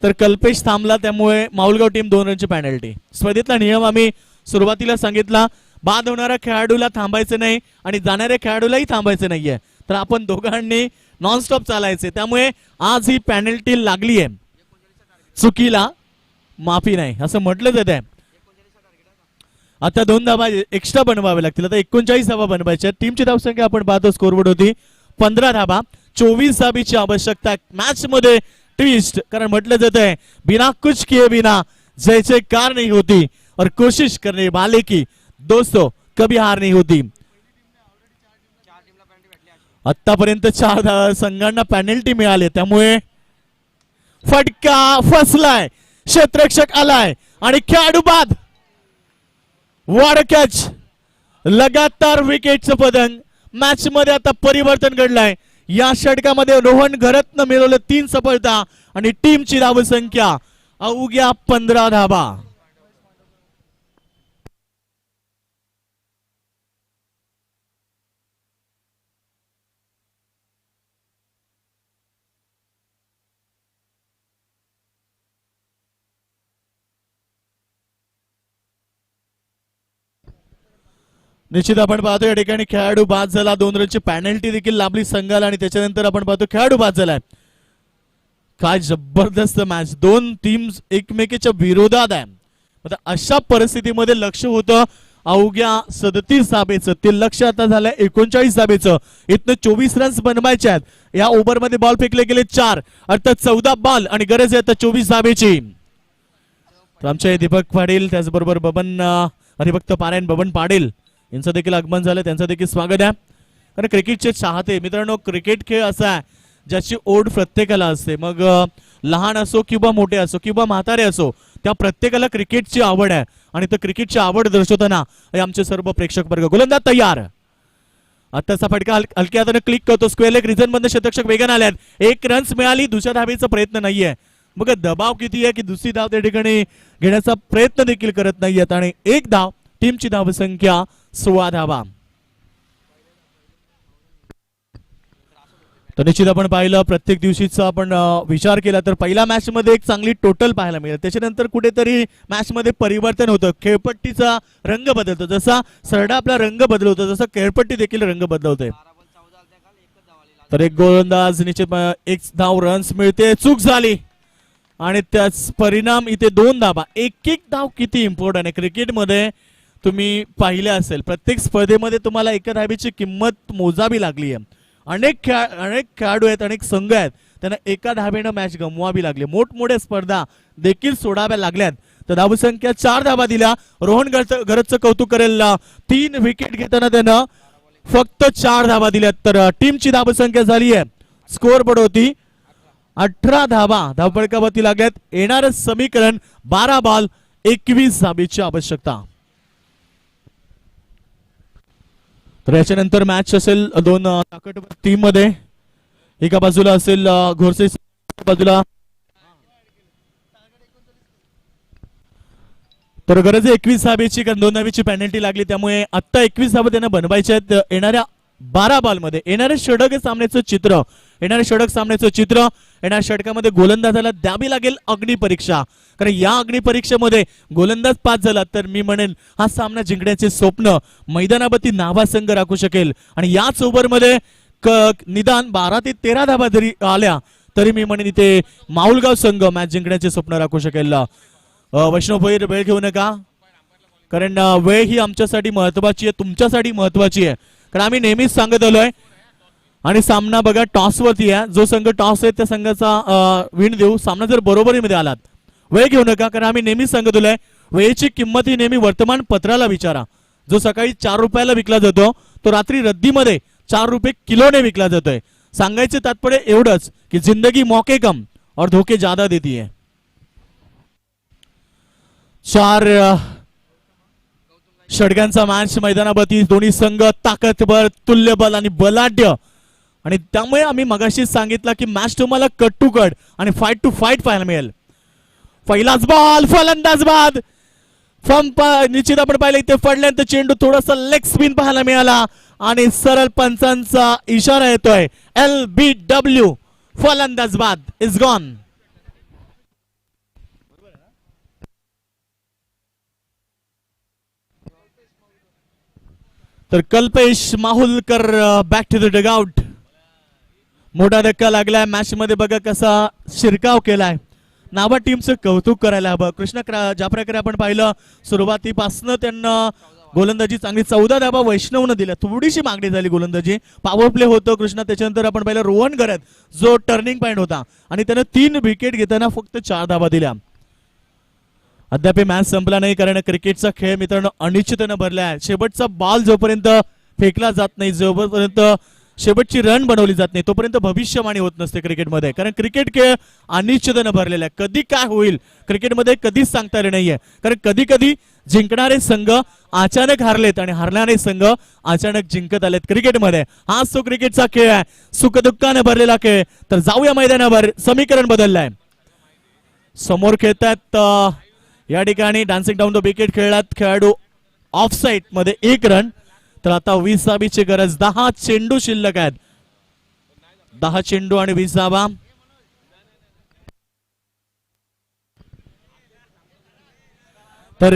तर कल्पेश थांबला, त्यामुळे माहुलगाव टीम 2 रनची पेनल्टी. स्पर्धेतला नियम आम्ही सुरुवातीला सांगितला, बाद होणाऱ्या खेळाडूला थांबायचं नाही आणि जाणाऱ्या खेळाडूलाही थांबायचं नाहीये. तर आपण दोघांनी नॉनस्टॉप चालायचे, त्यामुळे आज ही पेनल्टी लागली आहे. चुकीला माफी नाही असं म्हटलं जात आहे. आता 2 धावा एक्स्ट्रा बनवावे लागतील. आता 39 धावा बनवायच्या. टीमची धावसंख्या आपण पाहतो स्कोरबोर्ड होती 15 धावा, 24 धाबीची आवश्यकता. मॅच मध्ये ट्विस्ट, कारण म्हटलं जात आहे बिना कुछ किए बिना जैसे कार नहीं होती और कोशिश करने वाले की दोस्तों कभी हार नहीं होती. आतापर्यंत 4 संघांना पेनल्टी मिळाली, त्यामुळे फटका फसलाय, क्षेत्ररक्षक आलाय आणि खेळाडू बाद. वॉट कॅच, लगातार विकेटचं पतंग. मॅच मध्ये आता परिवर्तन घडलंय. या षटकामध्ये रोहन घरतनं मिळवलं 3 सफलता आणि टीमची धावसंख्या अवघ्या 15 धावा. निश्चित आपण पाहतो या ठिकाणी खेळाडू बाद झाला, 2 रनची पेनल्टी देखील लाभली संघाला आणि त्याच्यानंतर आपण पाहतो खेळाडू बाद झालाय. काय जबरदस्त मॅच, 2 टीम्स एकमेकीच्या विरोधात आहे. आता अशा परिस्थितीमध्ये लक्ष होतं अवघ्या 37 धाबेचं, ते लक्ष आता झालंय 39 धाबेचं. इथनं 24 रन्स बनवायचे आहेत. या ओव्हरमध्ये बॉल फेकले गेले 4, अर्थात 14 बॉल आणि गरज आहे आता 24 धाबेची. तर आमचे दीपक पाटील त्याचबरोबर बबन हरिभक्त पारायण बबन पाटील यांचं देखील आगमन झालं, त्यांचं देखील स्वागत आहे. कारण क्रिकेटचे चाहते मित्रांनो, क्रिकेट खेळ असा आहे ज्याची ओढ प्रत्येकाला असते, मग लहान असो किंवा मोठे असो किंवा म्हातारे असो, त्या प्रत्येकाला क्रिकेटची आवड आहे आणि तर क्रिकेटची आवड दर्शवताना हे आमचे सर्व प्रेक्षक वर्ग. गोलंदाज तयार, आताचा फटका हलक्या हाताने क्लिक करतो, स्क्वेअर लेग रिझन मधून शतक्षक वेगाने आल्यात. 1 रन्स मिळाली, दुसऱ्या धाबेचा प्रयत्न नाहीये. बघा दबाव किती आहे की दुसरी धाव त्या ठिकाणी घेण्याचा प्रयत्न देखील करत नाहीयेत आणि 1 धाव, टीमची धाव संख्या 16 धावा. तर निश्चित आपण पाहिलं प्रत्येक दिवशीचा आपण विचार केला तर पहिल्या मॅच मध्ये एक चांगली टोटल पाहायला मिळेल, त्याच्यानंतर कुठेतरी मॅच मध्ये परिवर्तन होतं, खेळपट्टीचा रंग बदलतो. जसा सरडा आपला रंग बदलवतो तसा खेळपट्टी देखील रंग बदलवते. तर एक गोलंदाज निश्चित 1 धाव, रन्स मिळते, चूक झाली आणि त्याच परिणाम इथे 2 धावा. एक धाव किती इम्पॉर्टंट आहे क्रिकेटमध्ये. तुम्ही पाहिले असेल प्रत्येक स्पर्धेमध्ये तुम्हाला एका धावेची किंमत मोजावी लागली आहे. अनेक खेळाडू आहेत, अनेक संघ आहेत, त्यांना एका धावेनं मॅच गमवावी लागली. मोठमोठ्या स्पर्धा देखील सोडाव्या लागल्यात. तर धावसंख्या 4 धावा दिल्या. रोहन गरजचं कौतुक करेल, 3 विकेट घेताना त्यानं फक्त 4 धावा दिल्यात. तर टीमची धावसंख्या झाली आहे स्कोअर बोर्ड होती 18 धावा धावपळकावरती लागल्यात. येणारं समीकरण 12 बॉल 21 धाबेची आवश्यकता. तर याच्यानंतर मॅच असेल 2 ताकदवर टीम मध्ये, एका बाजूला असेल घोरसे, बाजूला तर गरज 21 धाबेची, कारण 2 धाबेची पेनल्टी लागली, त्यामुळे आता 21 धाबा त्यांना बनवायचे आहेत. येणाऱ्या 12 बॉल मध्ये येणारे षटक सामन्याचं चित्र, येणाऱ्या षटकामध्ये गोलंदाजाला द्यावी लागेल अग्निपरीक्षा. कारण या अग्निपरीक्षेमध्ये गोलंदाज पास झाला तर मी म्हणेन हा सामना जिंकण्याचे स्वप्न मैदानावरती नाभा संघ राखू शकेल. आणि याच ओव्हरमध्ये निदान 12 ते 13 धाबा जरी आल्या तरी मी म्हणेन इथे माऊलगाव संघ मॅच जिंकण्याचे स्वप्न राखू शकेल. वैष्णव भैर वेळ घेऊ नका, कारण वेळ ही आमच्यासाठी महत्वाची आहे, तुमच्यासाठी महत्वाची आहे. कारण आम्ही नेहमीच सांगत आलोय. आणि सामना बघा टॉस वरती आहे, जो संघ टॉस आहे त्या संघाचा विन देऊ. सामना जर बरोबरीमध्ये आलात वेळ घेऊ नका, कारण आम्ही नेहमीच सांगत आलोय वेळेची किंमत ही नेहमी वर्तमानपत्राला विचारा. जो सकाळी 4 रुपयाला विकला जातो तो रात्री रद्दीमध्ये 4 रुपये किलोने विकला जातोय. सांगायचे तात्पर्य एवढंच की जिंदगी मौके कम और धोखे ज्यादा देती है. 4 षटकांचा मॅच मैदानावरती, दोन्ही संघ ताकदवर, तुल्यबल आणि बलाढ्य. आणि त्यामुळे आम्ही मगाशीच सांगितलं की मॅच तुम्हाला कट टू कट आणि फाईट टू फाईट पाहायला मिळेल. पहिलाच बॉल, फलंदाज बाद. निश्चित आपण पाहिलं इथे पडल्यानंतर चेंडू थोडासा लेग स्पिन पाहायला मिळाला आणि सरळ पंचांचा इशारा येतोय LBW, फलंदाज बाद इज गॉन. तर Kalpesh Mahulkar back to the dugout. मोठा धक्का लागलाय मॅच मध्ये. बघा कसा शिरकाव केलाय. नावा टीमचं कौतुक करायला हवं. कृष्णा ज्या प्रकारे आपण पाहिलं सुरुवातीपासून त्यांना गोलंदाजी चांगली 14 धाबा वैष्णवनं दिल्या. थोडीशी मागणी झाली गोलंदाजी, पॉवर प्ले होतो कृष्णा. त्याच्यानंतर आपण पाहिलं रोहन गरज जो टर्निंग पॉइंट होता आणि त्यानं 3 विकेट घेताना फक्त 4 धाबा दिल्या. अद्याप मॅच संपला नाही, कारण क्रिकेटचा खेळ मित्रांनो अनिश्चिततेने भरला आहे. शेवटचा बॉल जोपर्यंत फेकला जात नाही, जोपर्यंत शेवटची रन बनवली जात नाही, तोपर्यंत भविष्यवाणी होत नसते क्रिकेटमध्ये. कारण क्रिकेट खेळ अनिश्चिततेने भरलेला आहे. कधी काय होईल क्रिकेटमध्ये कधीच सांगता येणार नाहीये. कारण कधी कधी जिंकणारे संघ अचानक हारलेत आणि हारणारे संघ अचानक जिंकत आलेत क्रिकेटमध्ये. हाच तो क्रिकेटचा खेळ आहे, सुखदुःखाने भरलेला खेळ. तर जाऊया मैदानावर. समीकरण बदललंय. समोर खेळतात या ठिकाणी डान्सिंग डाऊन द विकेट खेळलात खेळाडू ऑफ साइड मध्ये 1 रन. तर आता 20 धाबीची गरज. 10 चेंडू शिल्लक आहेत. 10 चेंडू आणि 20 धाबा. तर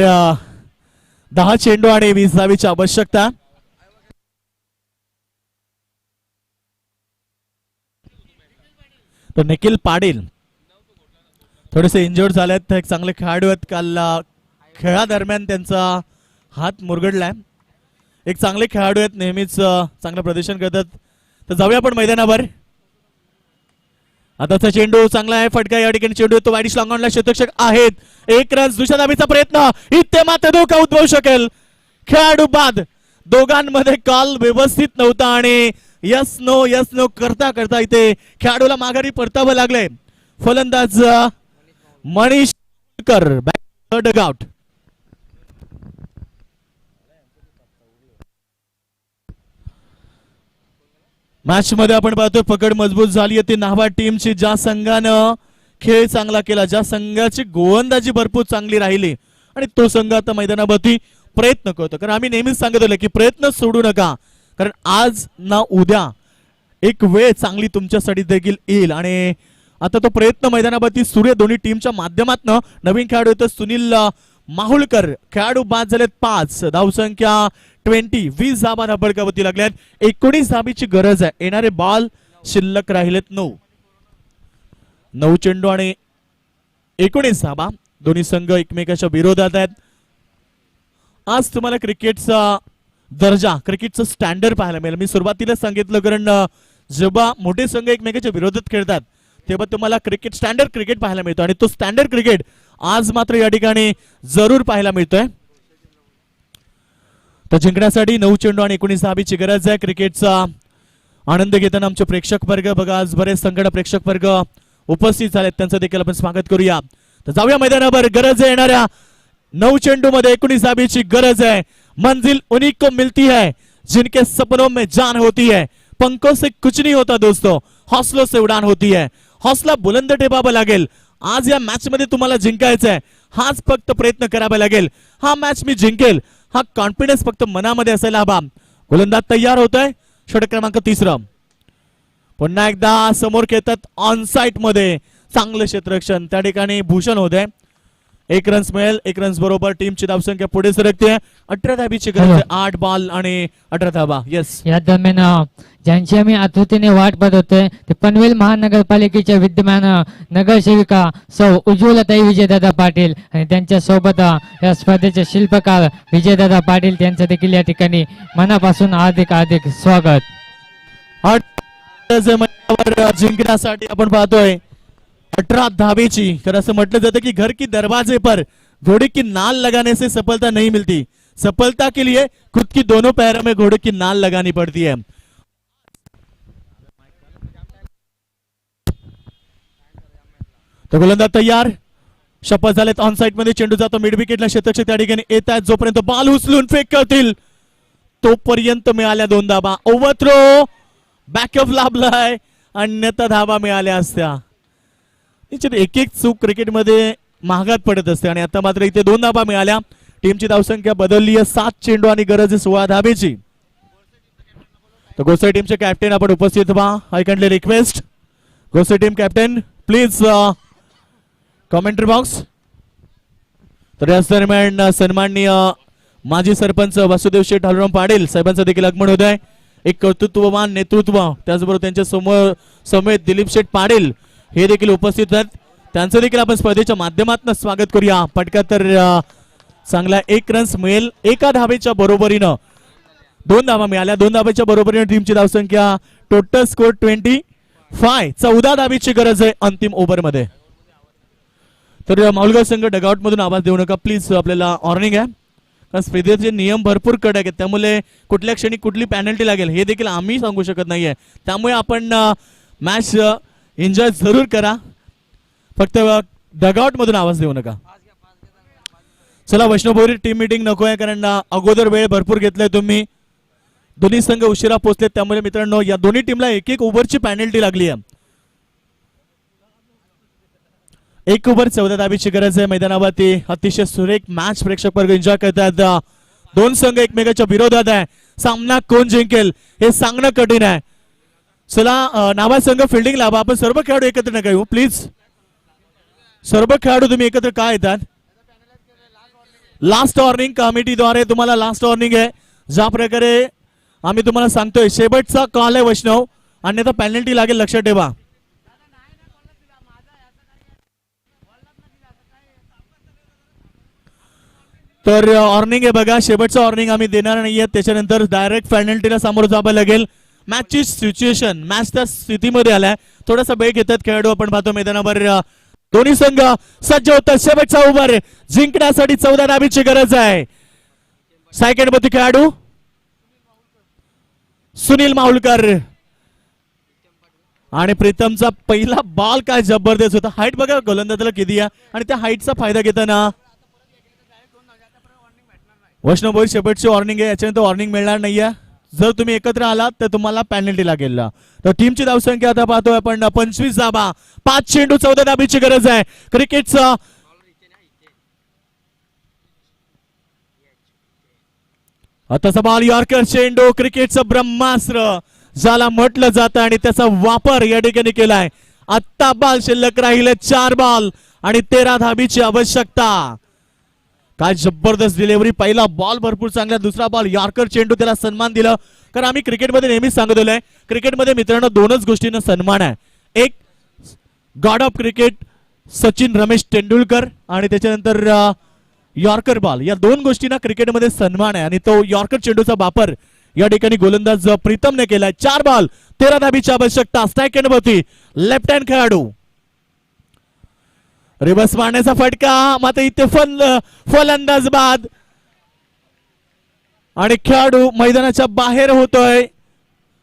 10 चेंडू आणि 20 धाबीची आवश्यकता. तर निखिल पाटील थोडेसे इंजर्ड झालेत. एक चांगले खेळाडू आहेत. काल खेळादरम्यान त्यांचा हात मुरगडलाय. एक चांगले खेळाडू आहेत, नेहमीच चांगलं प्रदर्शन करतात. तर जाऊया आपण मैदानावर. आताचा चेंडू चांगला आहे, फटका या ठिकाणी चेंडू येतो वाईट लॉंगॉनला, क्षेत्ररक्षक आहेत. एक रन, दुसऱ्या धाबीचा प्रयत्न, इथे मात्र धोका उद्भवू शकेल. खेळाडू बाद, दोघांमध्ये कॉल व्यवस्थित नव्हता आणि यस नो करता करता इथे खेळाडूला माघारी परतावं लागलंय. फलंदाज मनीष डगआउट. मॅच मध्ये आपण पाहतोय पकड मजबूत झाली आहे ती नावा टीमची. ज्या संघानं खेळ चांगला केला, ज्या संघाची गोलंदाजी भरपूर चांगली राहिली आणि तो संघ आता मैदानावरती प्रयत्न करतो. कारण आम्ही नेहमीच सांगत होतो की प्रयत्न सोडू नका, कारण आज ना उद्या एक वेळ चांगली तुमच्यासाठी देखील येईल. आणि आता तो प्रयत्न मैदानावरती सूर्य दोन्ही टीमच्या माध्यमातून. नवीन खेळाडू येतो सुनील माहुलकर, खेळाडू बाद झालेत 5, धावसंख्या 20 धाबा धडकावती लागल्यात. 19 धाबीची गरज आहे. येणारे बॉल शिल्लक राहिलेत 9 चेंडू आणि 19 धाबा. दोन्ही संघ एकमेकाच्या विरोधात आहेत. आज तुम्हाला क्रिकेटचा दर्जा, क्रिकेटचं स्टँडर्ड पाहायला मिळेल. मी सुरुवातीला सांगितलं, कारण जेव्हा मोठे संघ एकमेकाच्या विरोधात खेळतात तेव्हा तुम्हाला क्रिकेट स्टँडर्ड क्रिकेट पाहायला मिळतो आणि तो स्टँडर्ड क्रिकेट आज मात्र या ठिकाणी जरूर पाहायला मिळतोय. तर जिंकण्यासाठी 9 चेंडू आणि 19 धाबीची गरज आहे. क्रिकेटचा आनंद घेताना आमचे प्रेक्षक वर्ग बघा, आज बरेच संघ प्रेक्षक वर्ग उपस्थित झालेत, त्यांचं देखील आपण स्वागत करूया. तर जाऊया मैदानावर. गरज आहे येणाऱ्या 9 चेंडू मध्ये 19 धाबीची गरज आहे. मंजिल उन्हीं को मिलती है जिनके सपनों में जान होती है. पंखों से कुछ नहीं होता दोस्तों, हौसलों से उड़ान होती है. हौसला बुलंद ठेवावा लागेल. आज या मॅच मध्ये तुम्हाला जिंकायचं आहे. हाच फक्त प्रयत्न करावा लागेल. हा मॅच मी जिंकेल, हा कॉन्फिडन्स फक्त मनामध्ये असायला हवा. गोलंदाज तयार होतोय. षटक क्रमांक 3. पुन्हा एकदा समोर खेळतात ऑन साइट मध्ये. चांगलं क्षेत्ररक्षण त्या ठिकाणी भूषण होते. 1 रन मिळेल. 1 रन बरोबर टीमची धावसंख्या पुढे सरकते. 18 धाबीची गरज आहे. 8 बॉल आणि 18 धाबा. येस, या दरम्यान ज्यांची आम्ही आतुरतेने वाट पाहत होते ते पनवेल महानगरपालिकेच्या विद्यमान नगरसेविका सौ उज्ज्वलताई विजयदादा पाटील आणि त्यांच्या सोबत या स्पर्धेचे शिल्पकार विजयदादा पाटील त्यांचं देखील या ठिकाणी मनापासून हार्दिक स्वागत. जिंकण्यासाठी आपण पाहतोय 18 धाबीची. तर असं म्हटलं जातं की घर की दरवाजे पर घोड़े की नाल लगाने से सफलता नहीं मिलती, सफलता के लिए खुद की दोनों पैरों में घोड़े की नाल लगानी पड़ती है. तो गोलंदाज तयार, शपथ झालेत ऑन साइड मध्ये. चेंडू जातो मिड विकेटला. क्षेत्ररक्षक त्या ठिकाणी येत आहेत. जोपर्यंत बॉल उचलून फेक करतील तोपर्यंत मिळाल्या 2 धाबा. ओव्हरथ्रो बॅकअप लाभलाय, अन्यथा धाबा मिळाल्या असत्या. एक चूक क्रिकेटमध्ये महागात पडत असते आणि आता मात्र इथे 2 धाबा मिळाल्या. टीमची धावसंख्या बदलली आहे. 7 चेंडू आणि गरज आहे 16 धाबेची. तर गोसाई टीमचे कॅप्टन आपण उपस्थित व्हा. I kindly request Gosai team captain please commentary box. तर याच दरम्यान सन्माननीय माजी सरपंच वासुदेव शेठ हालराम पाटील साहेबांचं देखील आगमन होत आहे. एक कर्तृत्ववान नेतृत्व, त्याचबरोबर त्यांच्या समेत दिलीप शेठ पाटील हे देखील उपस्थित आहेत. त्यांचं देखील आपण स्पर्धेच्या माध्यमातून स्वागत करूया. पटका तर चांगला 1 रन मिळेल. 1 धाबेच्या बरोबरीनं 2 धाबा मिळाल्या. 2 धाबेच्या बरोबरीनं टीमची धावसंख्या टोटल स्कोर 25. 14 धाबीची गरज आहे अंतिम ओव्हर मध्ये. तर माहुलगाव संघ डगआउट मधून आवाज देऊ नका प्लीज, आपल्याला वॉर्निंग आहे. कारण स्पर्धेचे नियम भरपूर कडक आहेत, त्यामुळे कुठल्या क्षणी कुठली पॅनल्टी लागेल हे देखील आम्ही सांगू शकत नाहीये. त्यामुळे आपण मॅच एन्जॉय जरूर करा, फक्त डगआउट मधून आवाज देऊ नका. चला वैष्णवभोरी टीम मीटिंग नको आहे, कारण अगोदर वेळ भरपूर घेतलाय तुम्ही. दोन्ही संघ उशिरा पोहोचले, त्यामुळे मित्रांनो या दोन्ही टीमला 1 ओव्हरची पॅनल्टी लागली आहे. 1 ओव्हर 14 धाबीची गरज आहे. मैदानावरती अतिशय सुरेख मॅच प्रेक्षक वर्ग एन्जॉय करतात. 2 संघ एकमेकाच्या विरोधात आहे. सामना कोण जिंकेल हे सांगणं कठीण आहे. चला नावा संघ फिल्डिंग लावा. आपण सर्व खेळाडू एकत्र नका येऊ प्लीज. सर्व खेळाडू तुम्ही एकत्र का येतात? लास्ट वॉर्निंग कमिटीद्वारे तुम्हाला लास्ट वॉर्निंग आहे. ज्या प्रकारे आम्ही तुम्हाला सांगतोय शेवटचा कॉल आहे वैष्णव, अन्यथा पेनल्टी लागेल, लक्षात ठेवा. तर वॉर्निंग आहे बघा, शेवटचं वॉर्निंग आम्ही देणार नाहीये, त्याच्यानंतर डायरेक्ट पेनल्टीला सामोरं जावं लागेल. मॅचची सिच्युएशन मॅचच्या स्थितीमध्ये आलाय, थोडासा ब्रेक घेतात खेळाडू. आपण पाहतो मैदानावर दोन्ही संघ सज्ज होतात शेवटचा ओव्हर जिंकण्यासाठी. 14 धाबीची गरज आहे. सेकंड मध्ये खेळाडू सुनील माहुलकर आणि प्रीतमचा पहिला बॉल काय जबरदस्त होता. हाईट बघा गोलंदाजाला किती आहे आणि त्या हाईटचा फायदा घेताना वैष्णव भोईर शेवटची वॉर्निंग आहे, याच्यानंतर वॉर्निंग मिळणार नाहीये. जर तुम्ही एकत्र आलात तर तुम्हाला पेनल्टी लागेल. तर टीमची धावसंख्या आता पाहतोय आपण 25 धाबा, 5 चेंडू 14 धाबीची गरज आहे. क्रिकेटचं आताचा बॉल यॉर्कर चेंडू, क्रिकेटचं ब्रह्मास्त्र ज्याला म्हटलं जातं आणि त्याचा वापर या ठिकाणी केलाय. आत्ता बॉल शिल्लक राहिले 4 बॉल आणि 13 धाबीची आवश्यकता. काय जबरदस्त डिलिव्हरी, पहिला बॉल भरपूर चांगला, दुसरा बॉल यॉर्कर चेंडू, त्याला सन्मान दिलं. कारण आम्ही क्रिकेटमध्ये नेहमीच सांगत आलोय, क्रिकेटमध्ये मित्रांनो दोनच गोष्टींना सन्मान आहे. एक God of cricket Sachin Ramesh Tendulkar आणि त्याच्यानंतर यॉर्कर बॉल, या दोन गोष्टींना क्रिकेटमध्ये सन्मान आहे आणि तो यॉर्कर चेंडूचा वापर या ठिकाणी गोलंदाज प्रीतमने केलाय. 4 बॉल 13 धाबीची आवश्यकता. स्ट्राईक एंडवरती लेफ्ट हँड खेळाडू, रिवर्स मारण्याचा फटका, मात्र इथे फलंदाज बाद आणि खेळाडू मैदानाच्या बाहेर होतोय.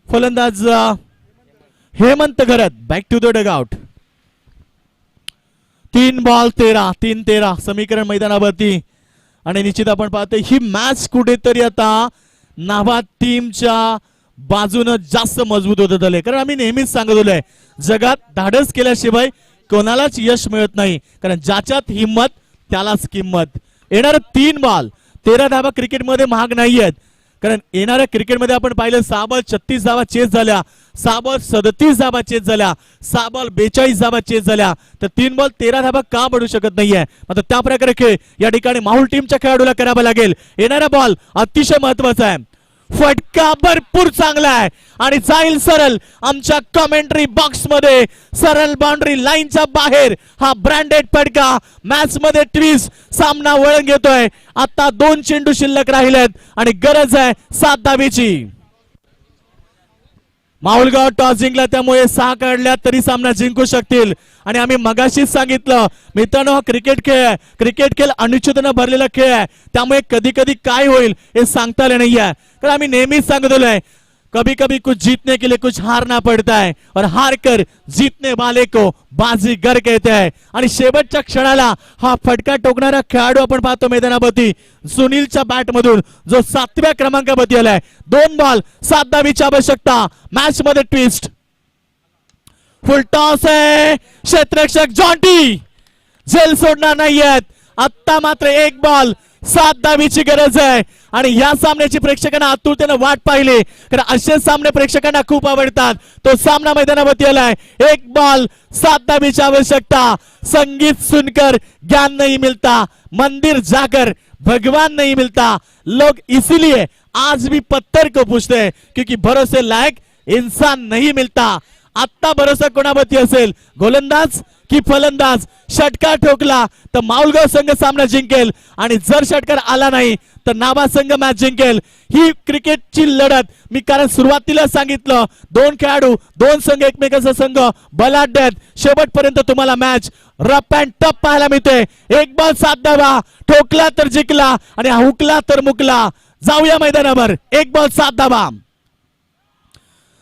फलंदाज Hemant Gharat back to the dugout. 3 ball 13, 3-13 समीकरण मैदानावरती. आणि निश्चित आपण पाहतोय ही मॅच कुठेतरी आता नाभा टीमच्या बाजूनं जास्त मजबूत होत आले. कारण आम्ही नेहमीच सांगत आलोय, जगात धाडस केल्याशिवाय कोणालाच यश मिळत नाही, कारण ज्याच्यात हिम्मत त्यालाच किंमत. येणार 3 बॉल 13 धाबा क्रिकेटमध्ये महाग नाहीयेत. कारण येणाऱ्या क्रिकेटमध्ये आपण पाहिलं 6 बॉल 36 धाबा चेस झाल्या, 6 बॉल 37 धाबा चेस झाल्या, 6 बॉल 42 धाबा चेस झाल्या. तर 3 बॉल 13 धाबा का पडू शकत नाहीये. आता त्या प्रकारे खेळ या ठिकाणी माहुल टीमच्या खेळाडूला करावा लागेल. येणारा बॉल अतिशय महत्वाचा आहे. फटका भरपूर चांगला आहे आणि जाईल सरळ आमच्या कमेंट्री बॉक्स मध्ये, सरळ बाउंड्री लाईनच्या बाहेर. हा ब्रँडेड फटका मॅच मध्ये ट्विस्ट, सामना वळण घेतोय. आता 2 चेंडू शिल्लक राहिलेत आणि गरज आहे 7 धाबीची. माहुलगाव टॉस जिंकला, त्यामुळे 6 काढल्या तरी सामना जिंकू शकतील. आणि आम्ही मगाशीच सांगितलं मित्रांनो, हा क्रिकेट खेळ आहे, क्रिकेट खेळ अनिश्चिततेने भरलेला खेळ आहे. त्यामुळे कधी कधी काय होईल हे सांगता आलं नाहीये. कारण आम्ही नेहमीच सांगत आलोय, कभी कभी कुछ जीतने के लिए कुछ हारना पड़ता है और हार कर जीतने वाले को बाजीगर कहते हैं. आणि शेवटच्या क्षणाला हा फटका टोकणारा खेळाडू आपण पाहतो मैदानावरती सुनीलच्या बॅट मधून, जो 7व्या क्रमांकावरती आलाय. 2 बॉल 7 धाबीची आवश्यकता. मॅच मध्ये ट्विस्ट, फुल टॉस आहे. क्षेत्ररक्षक जॉन्टी झेल सोडणार नाहीयेत. आता मात्र 1 बॉल 7 धाबीची गरज आहे. आणि या सामन्याची प्रेक्षकांना आतुरतेने वाट पाहिली, कारण असे सामने प्रेक्षकांना खूप आवडतात. तो सामना मैदानावरती आलाय. 1 बॉल 7 धाबीची आवश्यकता. संगीत सुनकर ज्ञान नहीं मिलता, मंदिर जाकर भगवान नहीं मिलता. लोग इसीलिए आज भी पत्थर को पूछते हैं क्योंकि भरोसे लायक इंसान नहीं मिलता. आता भरोसा कोणावरती असेल, गोलंदाज की फलंदाज? षटकार ठोकला तर माऊलगाव संघ सामना जिंकेल आणि जर षटकार आला नाही तर नाभा संघ मॅच जिंकेल. ही क्रिकेटची लढत मी कारण सुरुवातीला सांगितलं, 2 खेळाडू 2 संघ एकमेकांचा संघ बलाढ्य आहेत. शेवटपर्यंत तुम्हाला मॅच रफ अँड टफ पाहायला मिळते. 1 बॉल 7 धाबा, ठोकला तर जिंकला आणि हुकला तर मुकला. जाऊया मैदानावर. 1 बॉल 7 धाबा.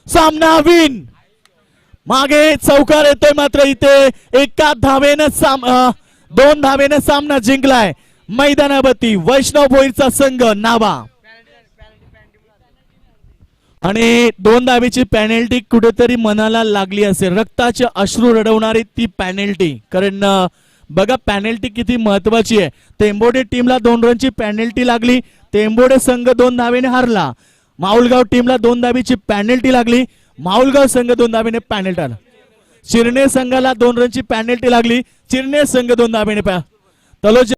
सामना विन. मागे चौकार येतोय, मात्र इथे 1 धावेने 2 धावेने सामना जिंकलाय. मैदानावरती वैष्णव भोईरचा संघ नाभा. आणि 2 धावेची पॅनल्टी कुठेतरी मनाला लागली असेल, रक्ताचे अश्रू रडवणारी ती पॅनल्टी. कारण बघा पॅनल्टी किती महत्वाची आहे. टेंबोडे टीमला 2 रनची पॅनल्टी लागली, टेंबोडे संघ 2 धावेने हारला. माऊलगाव टीमला 2 धावेची पॅनल्टी लागली, माऊलगाव संघ 2 धावेने पॅनल्टी आला. चिरणे संघाला 2 रनची पॅनल्टी लागली, चिरणे संघ 2 धावेने तलोजा